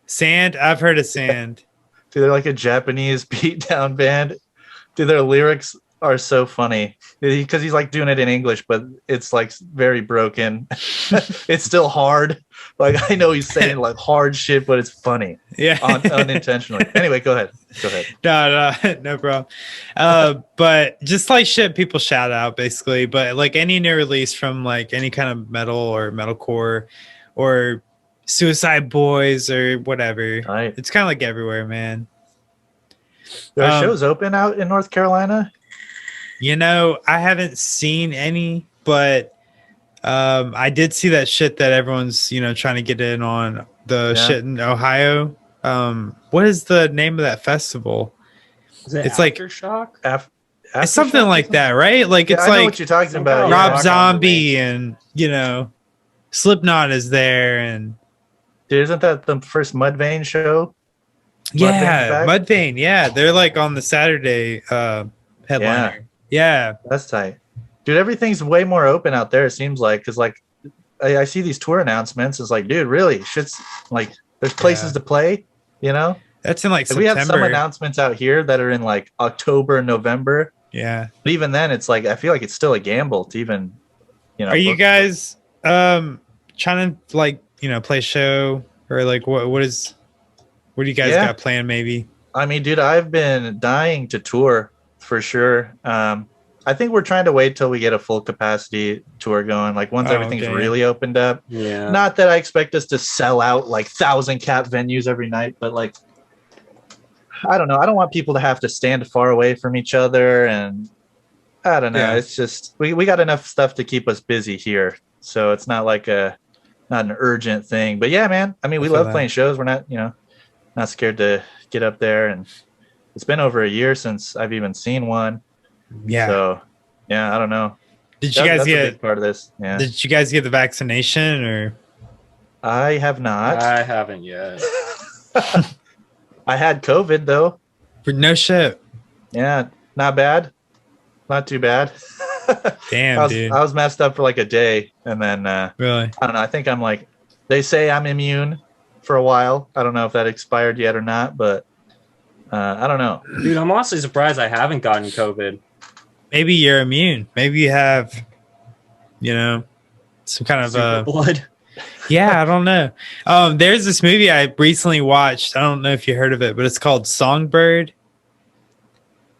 Sand. I've heard of Sand. Dude, they're like a Japanese beat down band. Dude, their lyrics are so funny because he's like doing it in English, but it's like very broken. It's still hard. Like I know he's saying like hard shit, but it's funny Yeah, unintentionally. Anyway, go ahead. no problem. But just like shit people shout out basically. But like any new release from like any kind of metal or metalcore or Suicide Boys or whatever, Right. it's kind of like everywhere, man. There are Um, shows open out in North Carolina. I haven't seen any, but I did see that shit that everyone's trying to get in on the Yeah. shit in Ohio. What is the name of that festival? Is it It's like- Aftershock? It's something like that, right? Like Yeah, it's I know like what you're talking some about. kind of yeah. Rob rock Zombie and Slipknot is there and Dude, isn't that the first Mudvayne show? yeah, back? Mudvayne, yeah, they're like on the Saturday headliner. Yeah. That's tight. Dude, everything's way more open out there, it seems like, because like I see these tour announcements. It's like, dude, really? Shit's like there's places Yeah. to play, That's in like we have some September. announcements out here that are in like October and November. Yeah. But even then, it's like I feel like it's still a gamble to even, Are you book- guys trying to like play a show or like what do you guys Yeah. got planned maybe? I mean, dude, I've been dying to tour for sure. I think we're trying to wait till we get a full capacity tour going. Like once Oh, everything's okay. really opened up. Yeah. Not that I expect us to sell out like 1,000-cap venues every night, but like, I don't know. I don't want people to have to stand far away from each other. And I don't know. Yeah. It's just, we got enough stuff to keep us busy here. So it's not like not an urgent thing, but yeah, man. I mean, we I feel love that. playing shows. We're not, not scared to get up there. And it's been over a year since I've even seen one. Yeah. So yeah, I don't know. Did you guys That's a get big part of this. Yeah. Did you guys get the vaccination or I have not. I haven't yet. I had COVID though. no shit? Yeah, not bad. Not too bad. Damn, dude. I was messed up for like a day, and then Really? I don't know. I think I'm like, they say I'm immune for a while. I don't know if that expired yet or not, but I don't know. Dude, I'm honestly surprised I haven't gotten COVID. maybe you're immune. Maybe you have, you know, some kind of Super blood. yeah, I don't know. There's this movie I recently watched. I don't know if you heard of it, but it's called Songbird.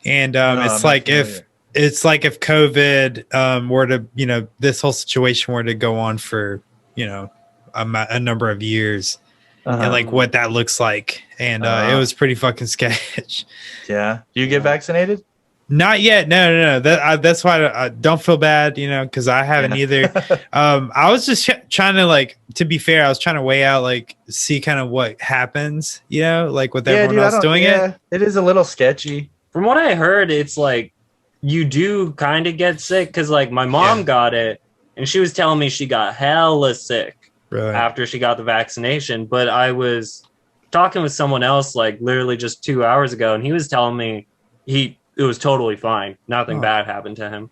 And No, it's I'm not like familiar. if COVID were to, you know, this whole situation were to go on for, you know, a number of years, and like what that looks like. And it was pretty fucking sketch. Yeah. Do you get vaccinated? Not yet. No. That's why I don't feel bad, you know, because I haven't either. I was just trying to, like, to be fair, I was trying to weigh out, like, see kind of what happens, you know, like with everyone else doing it. It is a little sketchy. From what I heard, it's like you do kind of get sick because, like, my mom got it and she was telling me she got hella sick after she got the vaccination. But I was talking with someone else, like, literally just 2 hours ago, and he was telling me it was totally fine. Nothing bad happened to him.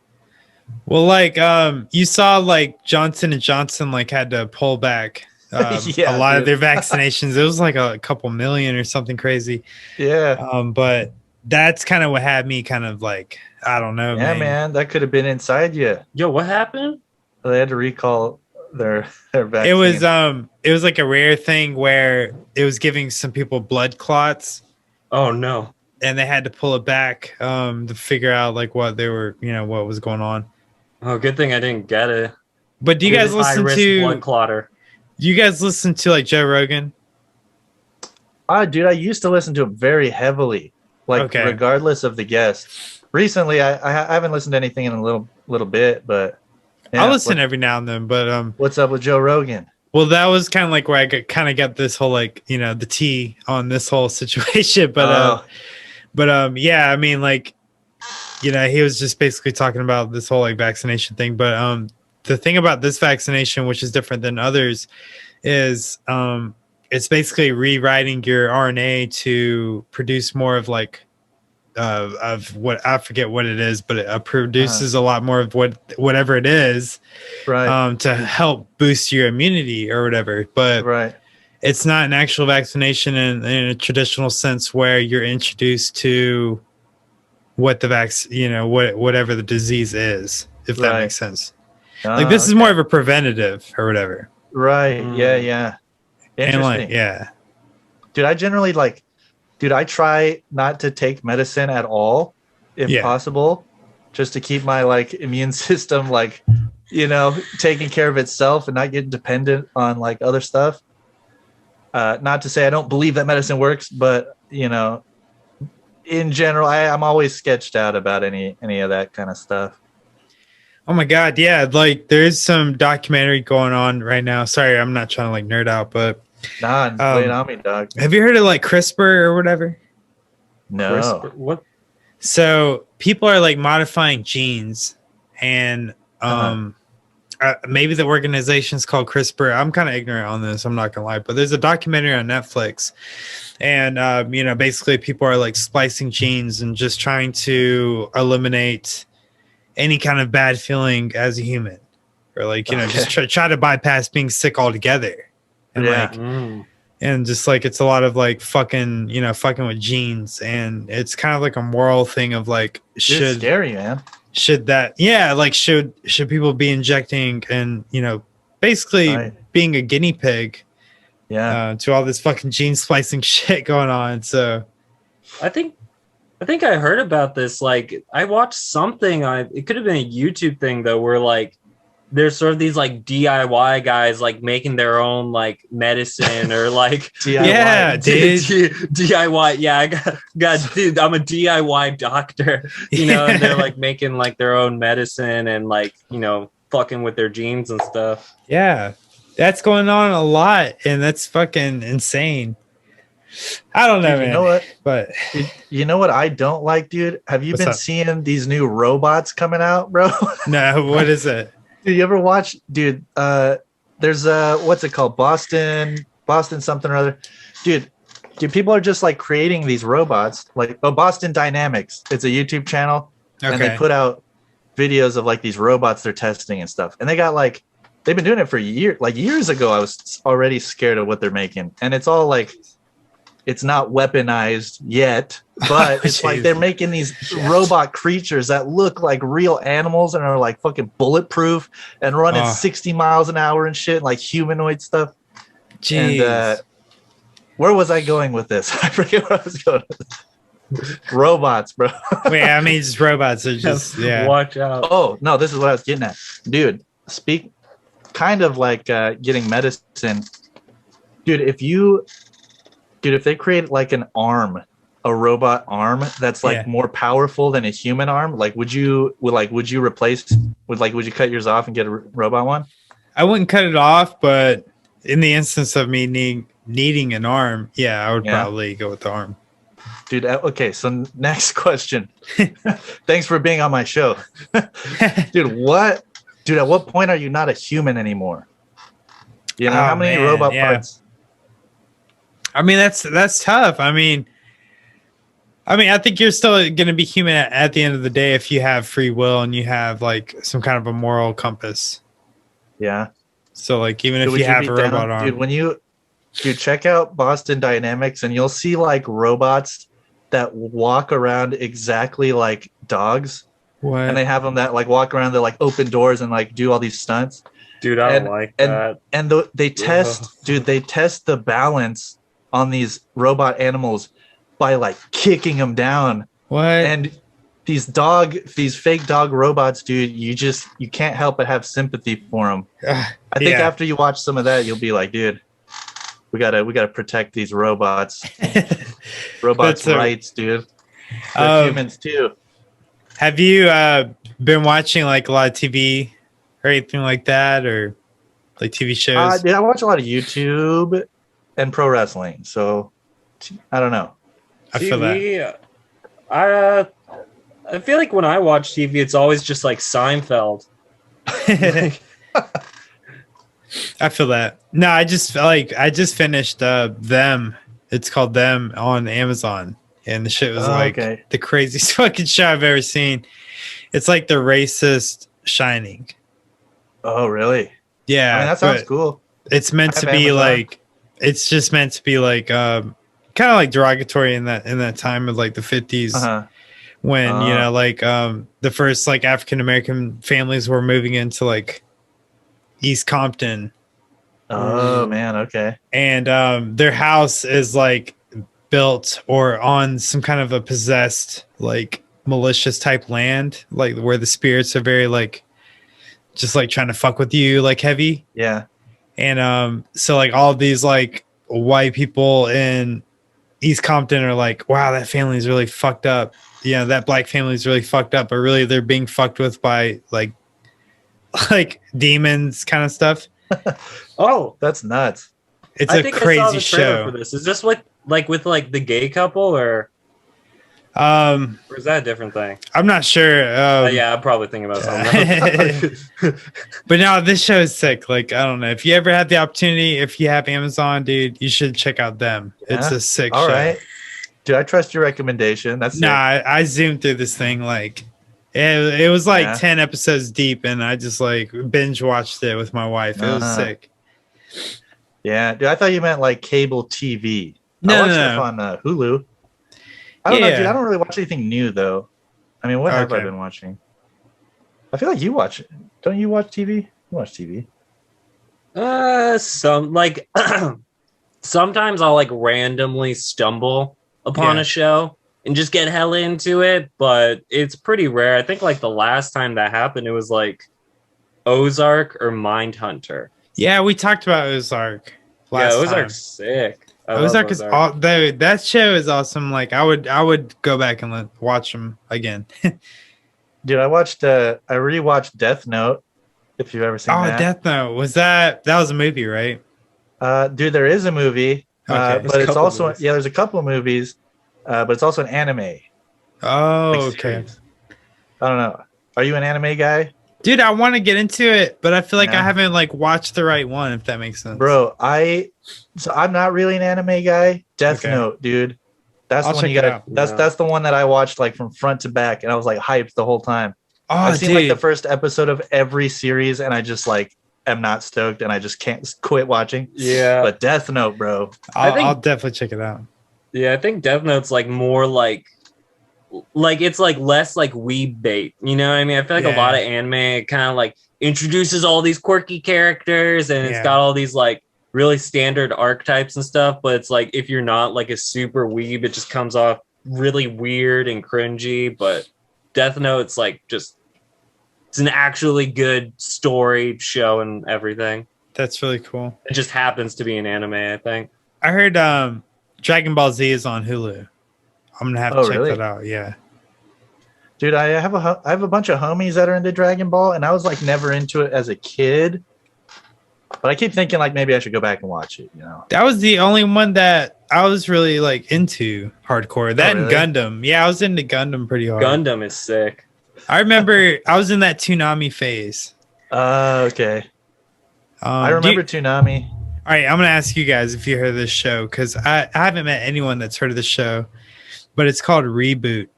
Well, like, you saw, like, Johnson & Johnson, like, had to pull back a lot of their vaccinations. It was like a couple million or something crazy. Yeah. But that's kind of what had me kind of like, I don't know, man. That could have been inside you. Yo, what happened? They had to recall their vaccine. It was like a rare thing where it was giving some people blood clots. Oh, no. And they had to pull it back to figure out, like, what they were, you know, what was going on. Oh, good thing I didn't get it. But do you guys listen to blood clotter? Do you guys listen to, like, Joe Rogan? Dude, I used to listen to him very heavily, like, regardless of the guest. Recently, I haven't listened to anything in a little bit, but yeah, I listen every now and then. But what's up with Joe Rogan? Well, that was kind of like where I kind of got this whole, like, you know, the tea on this whole situation. But yeah, I mean, like, you know, he was just basically talking about this whole, like, vaccination thing. But the thing about this vaccination, which is different than others, is it's basically rewriting your RNA to produce more of, like, of what, I forget what it is, but it produces a lot more of whatever it is, right? To help boost your immunity or whatever. But it's not an actual vaccination in a traditional sense where you're introduced to what the you know, whatever the disease is, if that makes sense. Like, this is more of a preventative or whatever. Right. Yeah. Interesting. And, like, yeah. Dude, I generally, like, I try not to take medicine at all, if possible, just to keep my, like, immune system, like, you know, taking care of itself and not getting dependent on, like, other stuff. Not to say I don't believe that medicine works, but, you know, in general, I'm always sketched out about any of that kind of stuff. Oh my God, yeah, like, there's some documentary going on right now. Sorry, I'm not trying to, like, nerd out, but lay it on me, dog. have you heard of, like, CRISPR or whatever? No. CRISPR? What? So people are, like, modifying genes, and maybe the organization's called CRISPR. I'm kind of ignorant on this, I'm not gonna lie, but there's a documentary on Netflix, and you know, basically people are, like, splicing genes and just trying to eliminate any kind of bad feeling as a human, or, like, you know, just try to bypass being sick altogether. And and just, like, it's a lot of, like, fucking with genes, and it's kind of like a moral thing of, like, it's scary, man. Should people be injecting and, you know, basically being a guinea pig to all this fucking gene splicing shit going on. So I think I heard about this. Like, I watched something. It could have been a YouTube thing though, where, like, there's sort of these, like, DIY guys, like, making their own, like, medicine or, like, DIY. Yeah, dude. DIY. Yeah, I got dude, I'm a DIY doctor, you know, and they're, like, making, like, their own medicine and, like, you know, fucking with their genes and stuff. Yeah, that's going on a lot, and that's fucking insane. I don't know, dude, man. You know what? But you know what I don't like, dude? Have you been seeing these new robots coming out, bro? No, what is it? Did you ever watch, dude? There's what's it called? Boston something or other. Dude, people are just, like, creating these robots, like, Boston Dynamics. It's a YouTube channel, and they put out videos of, like, these robots they're testing and stuff. And they got, like, they've been doing it for years. Like, years ago, I was already scared of what they're making, and it's all, like, it's not weaponized yet, but it's like Jeez. they're making these robot creatures that look like real animals and are like fucking bulletproof and running 60 miles an hour and shit, like humanoid stuff. Jeez. And where was I going with this? I forget where I was going with this. Robots, bro. Wait, I mean, just robots are just, yeah. Watch out. Oh, no, this is what I was getting at. Dude, kind of like getting medicine. Dude, if they create like an arm, a robot arm that's like more powerful than a human arm, like would you cut yours off and get a robot one? I wouldn't cut it off, but in the instance of me needing an arm, yeah, I would probably go with the arm. Dude, okay, so next question. Thanks for being on my show. Dude, at what point are you not a human anymore? You know, how many robot parts? I mean, that's tough. I mean, I think you're still going to be human at the end of the day if you have free will and you have like some kind of a moral compass. Yeah. So like, even if you have a robot arm, dude, when you check out Boston Dynamics and you'll see like robots that walk around exactly like dogs. What? And they have them that like walk around, they like open doors and like do all these stunts. Dude, I don't like that. And they test, they test the balance on these robot animals by like kicking them down. What? And these fake dog robots, dude, you can't help but have sympathy for them. I think after you watch some of that, you'll be like, dude, we gotta protect these robots. Robots' rights, dude. They're humans too. Have you been watching like a lot of TV or anything like that, or like TV shows? Dude, I watch a lot of YouTube and pro wrestling, so I don't know. I feel that. I feel like when I watch TV, it's always just like Seinfeld. I feel that. No, I just finished Them. It's called Them on Amazon, and the shit was the craziest fucking show I've ever seen. It's like the racist Shining. Oh, really? Yeah, I mean, that sounds cool. It's meant to be Amazon. Like, it's just meant to be like, kind of like derogatory in that time of like the 50s. When you know, like the first like African American families were moving into like East Compton. Oh man, okay. And their house is like built or on some kind of a possessed like malicious type land, like where the spirits are very like just like trying to fuck with you like heavy. Yeah. And so like all these like white people in East Compton are like, wow, that family is really fucked up. Yeah, that black family is really fucked up, but really they're being fucked with by like demons kind of stuff. Oh, that's nuts. It's a crazy show. For this. Is this like with like the gay couple or is that a different thing? I'm not sure. Yeah, I'm probably thinking about something. But no, this show is sick. Like, I don't know. If you ever had the opportunity, if you have Amazon, dude, you should check out Them. Yeah? It's a sick show. All right. Dude, I trust your recommendation. That's I zoomed through this thing like it was like 10 episodes deep, and I just like binge watched it with my wife. It was sick. Yeah, dude, I thought you meant like cable TV. No, I watched it on Hulu. I don't know, dude. I don't really watch anything new though. I mean, what have I been watching? I feel like you watch it. Don't you watch TV? You watch TV. Some like sometimes I'll like randomly stumble upon a show and just get hella into it, but it's pretty rare. I think like the last time that happened, it was like Ozark or Mindhunter. Yeah, we talked about Ozark last time. Ozark's sick. Ozark is that show is awesome. Like I would go back and watch them again. Dude, I rewatched Death Note. If you've ever seen that. Death Note, that was a movie, right? Dude, there is a movie, but it's also there's a couple of movies, but it's also an anime. Oh, okay. Series. I don't know. Are you an anime guy? Dude, I want to get into it, but I feel like I haven't like watched the right one, if that makes sense. Bro, I'm not really an anime guy. Death Note, dude. That's the one you got. That's the one that I watched like from front to back, and I was like hyped the whole time. Oh, I've seen like the first episode of every series, and I just like am not stoked, and I just can't quit watching. Yeah. But Death Note, bro. I'll definitely check it out. Yeah, I think Death Note's like more like it's like less like weeb bait. You know what I mean? I feel like a lot of anime kind of like introduces all these quirky characters and it's got all these like really standard archetypes and stuff. But it's like if you're not like a super weeb, it just comes off really weird and cringy. But Death Note's like just it's an actually good story show and everything. That's really cool. It just happens to be an anime, I think. I heard Dragon Ball Z is on Hulu. I'm gonna have to check that out. Yeah, dude, I have a bunch of homies that are into Dragon Ball, and I was like never into it as a kid. But I keep thinking like maybe I should go back and watch it. You know, that was the only one that I was really like into hardcore. That and Gundam. Yeah, I was into Gundam pretty hard. Gundam is sick. I remember I was in that Toonami phase. Okay. I remember Toonami. All right, I'm gonna ask you guys if you heard of this show because I haven't met anyone that's heard of this show, but it's called Reboot.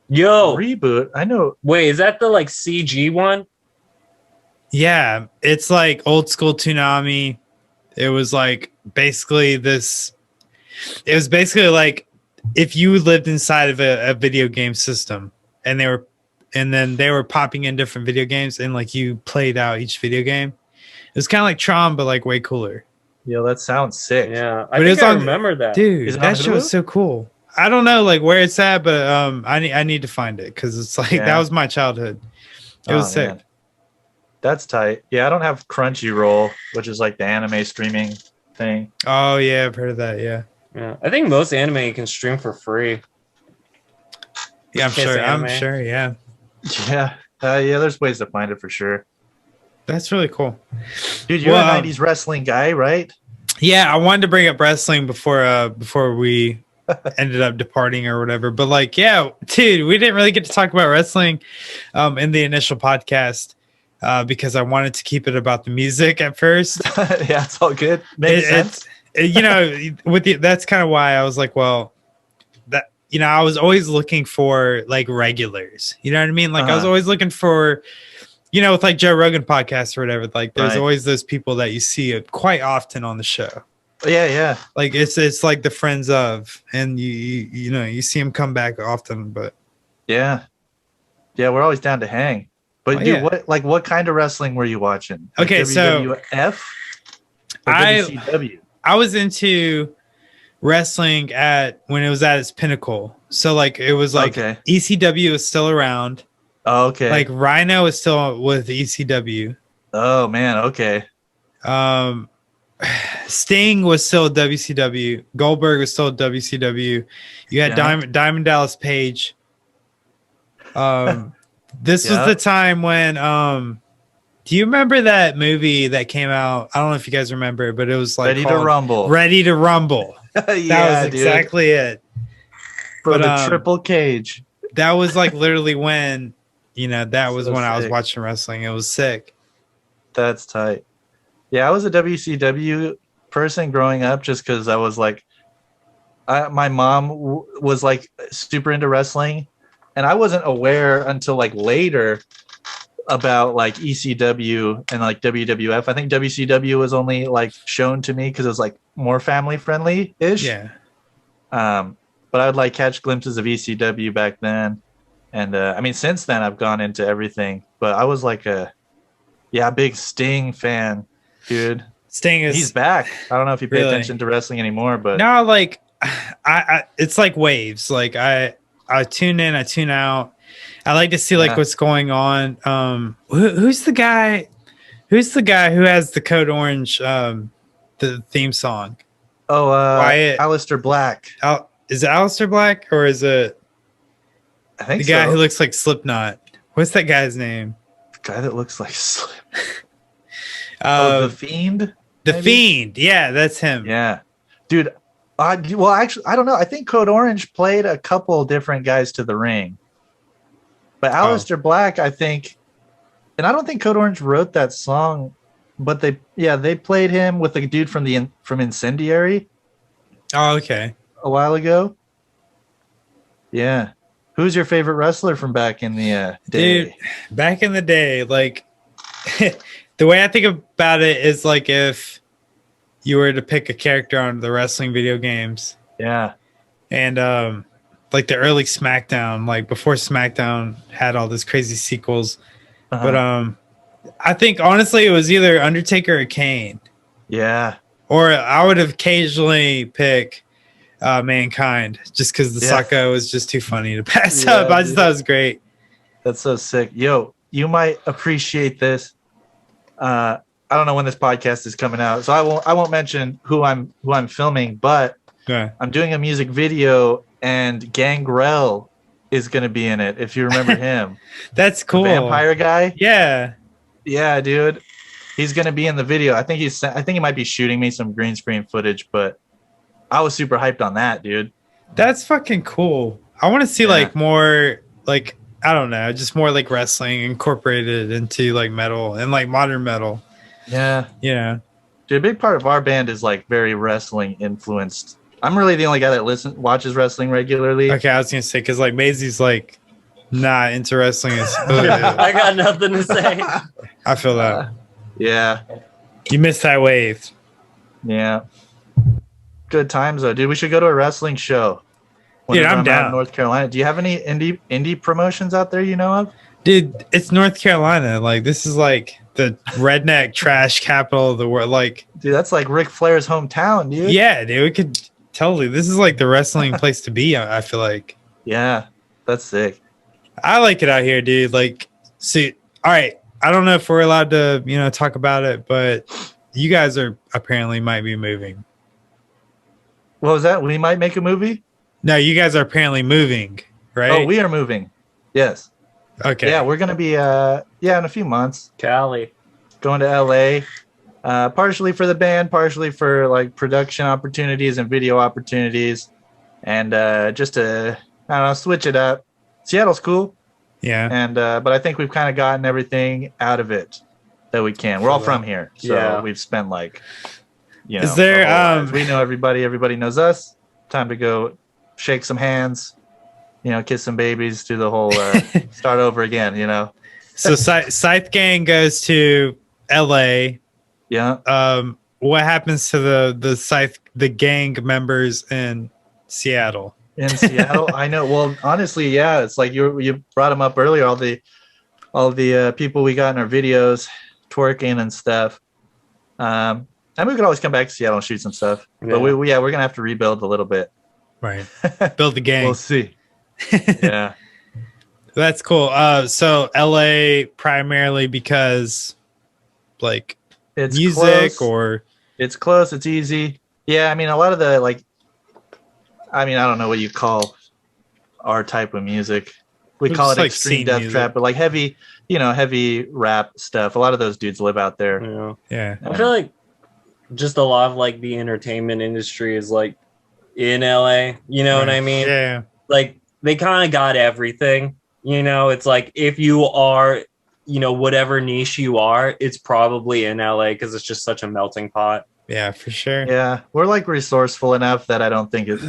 Yo, Reboot. I know. Wait, is that the like CG one? Yeah, it's like old school Toonami. It was like basically this. It was basically like if you lived inside of a video game system, and then they were popping in different video games, and like you played out each video game. It was kind of like Tron, but like way cooler. Yo, that sounds sick. Yeah, I think I remember that. Dude, that show was so cool. I don't know like where it's at, but I need to find it because it's like that was my childhood. It was sick. Man. That's tight. Yeah, I don't have Crunchyroll, which is like the anime streaming thing. Oh yeah, I've heard of that. Yeah. I think most anime you can stream for free. Yeah, I'm sure. Yeah. Yeah. There's ways to find it for sure. That's really cool. Dude, you're a 90s wrestling guy, right? Yeah, I wanted to bring up wrestling before we ended up departing or whatever. But like, yeah, dude, we didn't really get to talk about wrestling in the initial podcast because I wanted to keep it about the music at first. Yeah, it's all good. Makes sense. You know, that's kind of why I was like, well, that I was always looking for like regulars. You know what I mean? Like I was always looking for with like Joe Rogan podcast or whatever, like there's always those people that you see quite often on the show. Yeah. Like it's like the friends of, and you see them come back often, but yeah, we're always down to hang. But dude, what kind of wrestling were you watching? Like okay, WWF or WCW? I was into wrestling when it was at its pinnacle. So like it was like ECW was still around. Oh, okay. Like Rhino is still with ECW. Oh man, okay. Sting was still at WCW. Goldberg was still at WCW. You had Diamond Dallas Page. This was the time when do you remember that movie that came out? I don't know if you guys remember, but it was like Ready to Rumble. Ready to Rumble. That was exactly it. For the triple cage. That was like literally when that was when I was watching wrestling. It was sick. That's tight. Yeah, I was a WCW person growing up just because I was like, my mom was like super into wrestling, and I wasn't aware until like later about like ECW and like WWF. I think WCW was only like shown to me because it was like more family friendly ish. Yeah. But I'd like catch glimpses of ECW back then. And I mean, since then I've gone into everything, but I was like a big Sting fan, dude. He's back. I don't know if you pay attention to wrestling anymore, but no, like I it's like waves. Like I tune in, I tune out. I like to see like what's going on. Who's the guy? Who's the guy who has the Code Orange the theme song? Oh, Aleister Black. Is it Aleister Black or is it? I think the guy who looks like Slipknot. What's that guy's name? The guy that looks like Slipknot. The Fiend? The Fiend. Yeah, that's him. Yeah. Dude, well, actually, I don't know. I think Code Orange played a couple different guys to the ring. But Aleister Black, I think, and I don't think Code Orange wrote that song, but they played him with a dude from Incendiary. Oh, okay. A while ago. Yeah. Who's your favorite wrestler from back in the day? Dude, back in the day, like the way I think about it is like if you were to pick a character on the wrestling video games, Yeah. And like the early SmackDown, like before SmackDown had all this crazy sequels. But I think honestly it was either Undertaker or Kane. Yeah. Or I would have occasionally pick Mankind just because the Saka was just too funny to pass up. I just thought it was great. That's so sick. Yo, you might appreciate this. I don't know when this podcast is coming out, so I won't mention who I'm filming, but I'm doing a music video and Gangrel is going to be in it, if you remember him. That's cool. The vampire guy? Yeah. Yeah, dude. He's going to be in the video. I think he might be shooting me some green screen footage, but I was super hyped on that, dude. That's fucking cool. I want to see like more like I don't know, just more like wrestling incorporated into like metal and like modern metal. Yeah. Yeah. Dude, a big part of our band is like very wrestling influenced. I'm really the only guy that watches wrestling regularly. Okay, I was gonna say because like Maezie's like not into wrestling. I got nothing to say. I feel that. Yeah. You missed that wave. Yeah. Good times though, dude. We should go to a wrestling show. Dude, I'm out down. in North Carolina. Do you have any indie promotions out there you know of? Dude, it's North Carolina. Like this is like the redneck trash capital of the world. Like, dude, that's like Ric Flair's hometown, dude. Yeah, dude. We could totally. This is like the wrestling place to be. I feel like. Yeah, that's sick. I like it out here, dude. Like, see, all right. I don't know if we're allowed to, talk about it, but you guys are apparently might be moving. What was that? We might make a movie? No, you guys are apparently moving, right? Oh, we are moving. Yes. Okay. Yeah, we're gonna be in a few months. Cali. Going to LA. Partially for the band, partially for like production opportunities and video opportunities. And just to switch it up. Seattle's cool. Yeah. And but I think we've kind of gotten everything out of it that we can. We're all from here. So we've spent like Is there we know everybody knows us. Time to go shake some hands, kiss some babies, do the whole start over again, So Scythe Gang goes to LA. Yeah. What happens to the gang members in Seattle? In Seattle, I know. Well, honestly, yeah, it's like you brought them up earlier. All the people we got in our videos, twerking and stuff. And we could always come back to Seattle and shoot some stuff. Yeah. But we're gonna have to rebuild a little bit. Right. Build the gang. We'll see. Yeah. That's cool. So LA primarily because like it's music close. Or it's close. It's easy. Yeah, I mean a lot of the like. I mean, I don't know what you call our type of music. We call it like extreme death trap, but like heavy rap stuff. A lot of those dudes live out there. Yeah. I feel like just a lot of like the entertainment industry is like in LA. You know what I mean? Yeah. Like they kind of got everything. It's like if you are, whatever niche you are, it's probably in LA because it's just such a melting pot. Yeah, for sure. Yeah, we're like resourceful enough that I don't think it.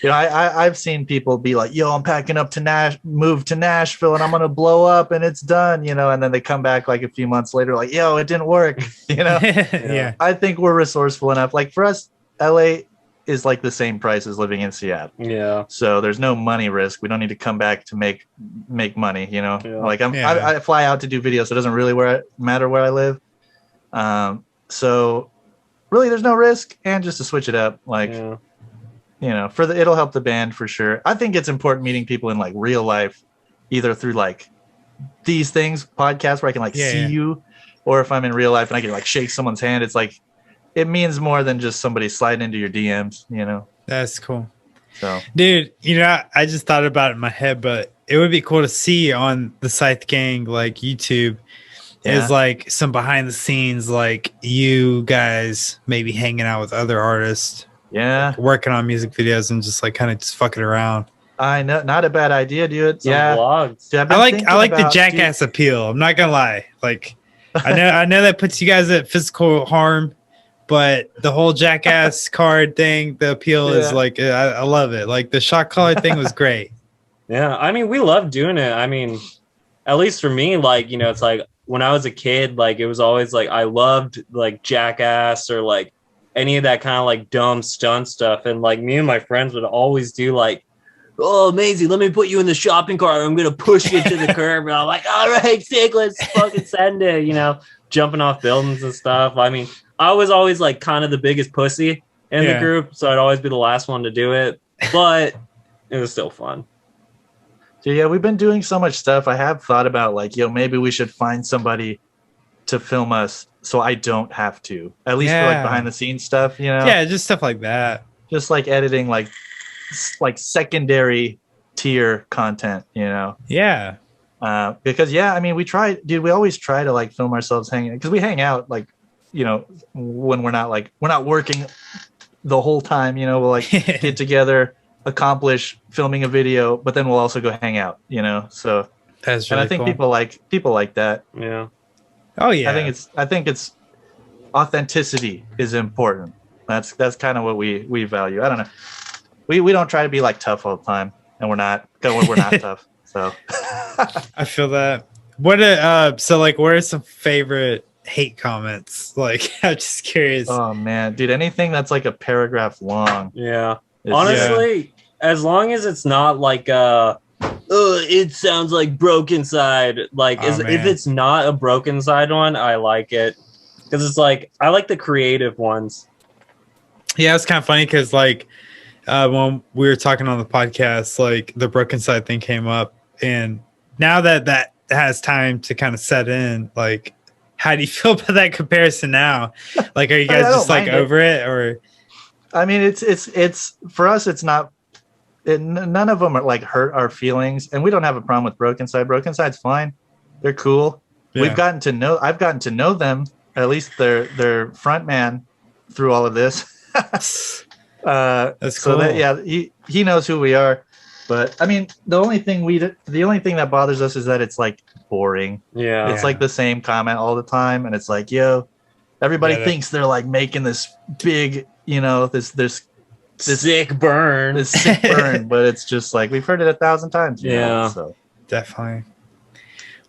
I've seen people be like, "Yo, I'm packing up to move to Nashville, and I'm gonna blow up, and it's done," and then they come back like a few months later, like, "Yo, it didn't work," Yeah. I think we're resourceful enough. Like for us, LA is like the same price as living in Seattle. Yeah. So there's no money risk. We don't need to come back to make money. Yeah. Like I fly out to do videos, so it doesn't really matter where I live. So really, there's no risk, and just to switch it up, like. Yeah. It'll help the band for sure. I think it's important meeting people in like real life, either through like these things, podcasts where I can like see you, or if I'm in real life and I can like shake someone's hand. It's like, it means more than just somebody sliding into your DMs, That's cool. So, dude, I just thought about it in my head, but it would be cool to see on the Scythe Gang, like YouTube, is like some behind the scenes, like you guys maybe hanging out with other artists. Yeah, working on music videos and just like kind of just fucking around. I know, not a bad idea, dude. Some vlogs. Dude, I like the jackass appeal. I'm not gonna lie. Like, I know that puts you guys at physical harm, but the whole jackass card thing, the appeal is like I love it. Like the shot collar thing was great. Yeah, I mean we love doing it. I mean, at least for me, like it's like when I was a kid, like it was always like I loved like Jackass or like any of that kind of like dumb stunt stuff. And like me and my friends would always do like, oh, Maezi, let me put you in the shopping cart. I'm going to push you to the curb. And I'm like, all right, sick, let's fucking send it, you know, jumping off buildings and stuff. I mean, I was always like kind of the biggest pussy in the group. So I'd always be the last one to do it. But it was still fun. So yeah, we've been doing so much stuff. I have thought about like, maybe we should find somebody to film us so I don't have to. At least for like behind the scenes stuff, you know? Yeah, just stuff like that. Just like editing like secondary tier content, you know? Yeah. Because I mean, we always try to like film ourselves hanging, because we hang out like, you know, when we're not working the whole time, you know, we'll like get together, accomplish filming a video, but then we'll also go hang out, you know? So that's really and I think cool. people like that. Yeah. Oh yeah. I think it's authenticity is important. That's kind of what we value. I don't know. We don't try to be like tough all the time, and we're not tough. So I feel that. What so like what are some favorite hate comments? Like I'm just curious. Oh man, dude, anything that's like a paragraph long. Yeah. Honestly, as long as it's not like it sounds like Broken Side. Like if it's not a Broken Side one, I like it. Because it's like I like the creative ones. Yeah, it's kind of funny because like when we were talking on the podcast, like the Broken Side thing came up, and now that has time to kind of set in, like how do you feel about that comparison now? Like, are you guys just like over it, or? I mean, it's for us. It's not. None of them are like hurt our feelings, and we don't have a problem with Broken Side. Broken Side's fine. They're cool. Yeah. I've gotten to know them, at least their front man, through all of this. That's cool. So that, he knows who we are. But I mean, the only thing that bothers us is that it's like boring. Yeah, it's like the same comment all the time, and it's like, everybody thinks they're like making this big, you know, this sick burn, but it's just like we've heard it 1,000 times. Yeah, so definitely.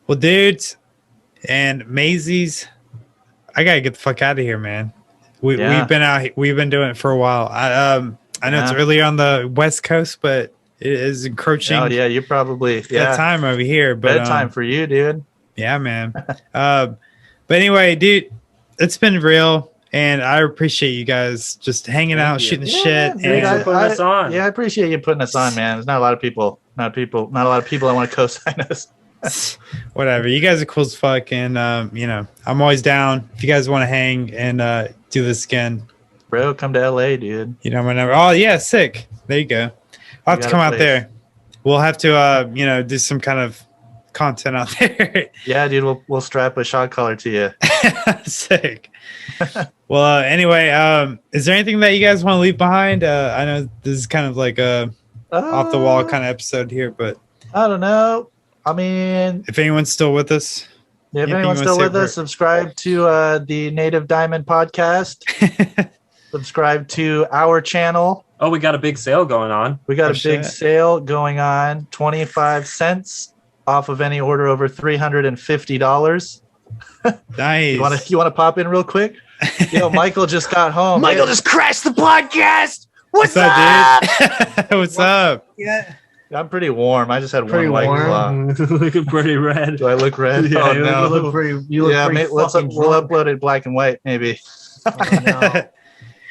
Well, dudes and Maezes, I gotta get the fuck out of here, man. We've been doing it for a while. I know it's early on the West Coast, but it is encroaching. Oh yeah, you probably time over here, but bedtime for you, dude. Yeah, man. But anyway, dude, it's been real, and I appreciate you guys just hanging out, shooting the shit. Thanks for putting us on. Yeah, I appreciate you putting us on, man. There's not a lot of people that want to co-sign us. Whatever, you guys are cool as fuck, and you know, I'm always down if you guys want to hang and do this again. Bro, come to LA, dude. You know my number. Oh yeah, sick. There you go. I'll have to come out there. We'll have to you know, do some kind of content out there. Yeah, dude, we'll strap a shot collar to you. Sick. Well, anyway, is there anything that you guys want to leave behind? I know this is kind of like a off the wall kind of episode here, but I don't know. I mean, if anyone's still with us, if anyone's still with us, subscribe to the Native Diamond podcast. Subscribe to our channel. Oh, we got a big sale going on. We got a big sale going on. 25 cents off of any order over $350. Nice. You want to pop in real quick? Yo, Michael just got home. Michael just crashed the podcast. What's up, dude? What's up? Yeah. I'm pretty warm. I just had one white claw. Looking pretty red. Do I look red? Yeah, oh you no. look pretty. You look pretty we'll upload it black and white, maybe. Oh, no.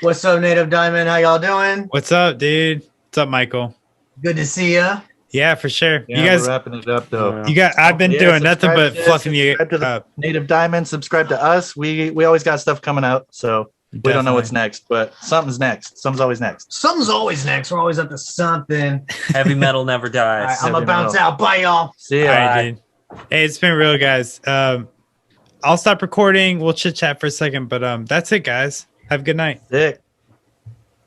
What's up, Native Diamond? How y'all doing? What's up, dude? What's up, Michael? Good to see ya. Yeah, for sure. Yeah, you guys we're wrapping it up though. I've been doing nothing but fluffing you up. Native Diamond, subscribe to us. We always got stuff coming out, so we don't know what's next, but something's next. Something's always next. Something's always next. We're always up to something. Heavy metal never dies. Right, I'm gonna bounce out. Bye, y'all. See ya. All right, dude. Hey, it's been real, guys. I'll stop recording. We'll chit chat for a second, but that's it, guys. Have a good night. Sick.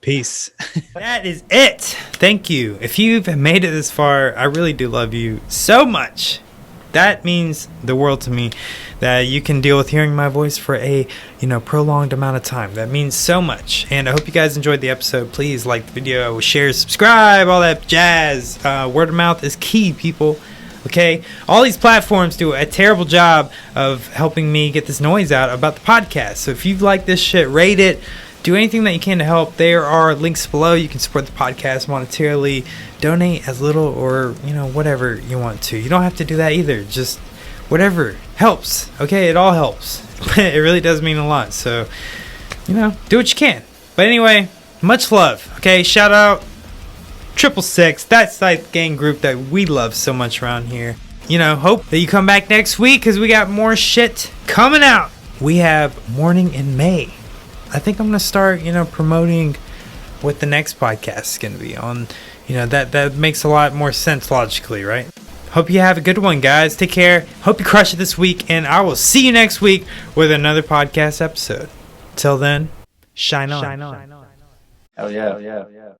Peace. That is it. Thank you. If you've made it this far, I really do love you so much. That means the world to me, that you can deal with hearing my voice for a, prolonged amount of time. That means so much. And I hope you guys enjoyed the episode. Please like the video, share, subscribe, all that jazz. Word of mouth is key, people. Okay? All these platforms do a terrible job of helping me get this noise out about the podcast. So if you like this shit, rate it. do anything that you can to help. There are links below. You can support the podcast monetarily, donate as little or, whatever you want to. You don't have to do that either. Just whatever helps. Okay, it all helps. It really does mean a lot. So, do what you can. But anyway, much love. Okay, shout out 666, that Scythe Gang group that we love so much around here. Hope that you come back next week because we got more shit coming out. We have Morning in May. I think I'm going to start, promoting what the next podcast is going to be on. That makes a lot more sense logically, right? Hope you have a good one, guys. Take care. Hope you crush it this week. And I will see you next week with another podcast episode. Till then, shine on. Hell yeah.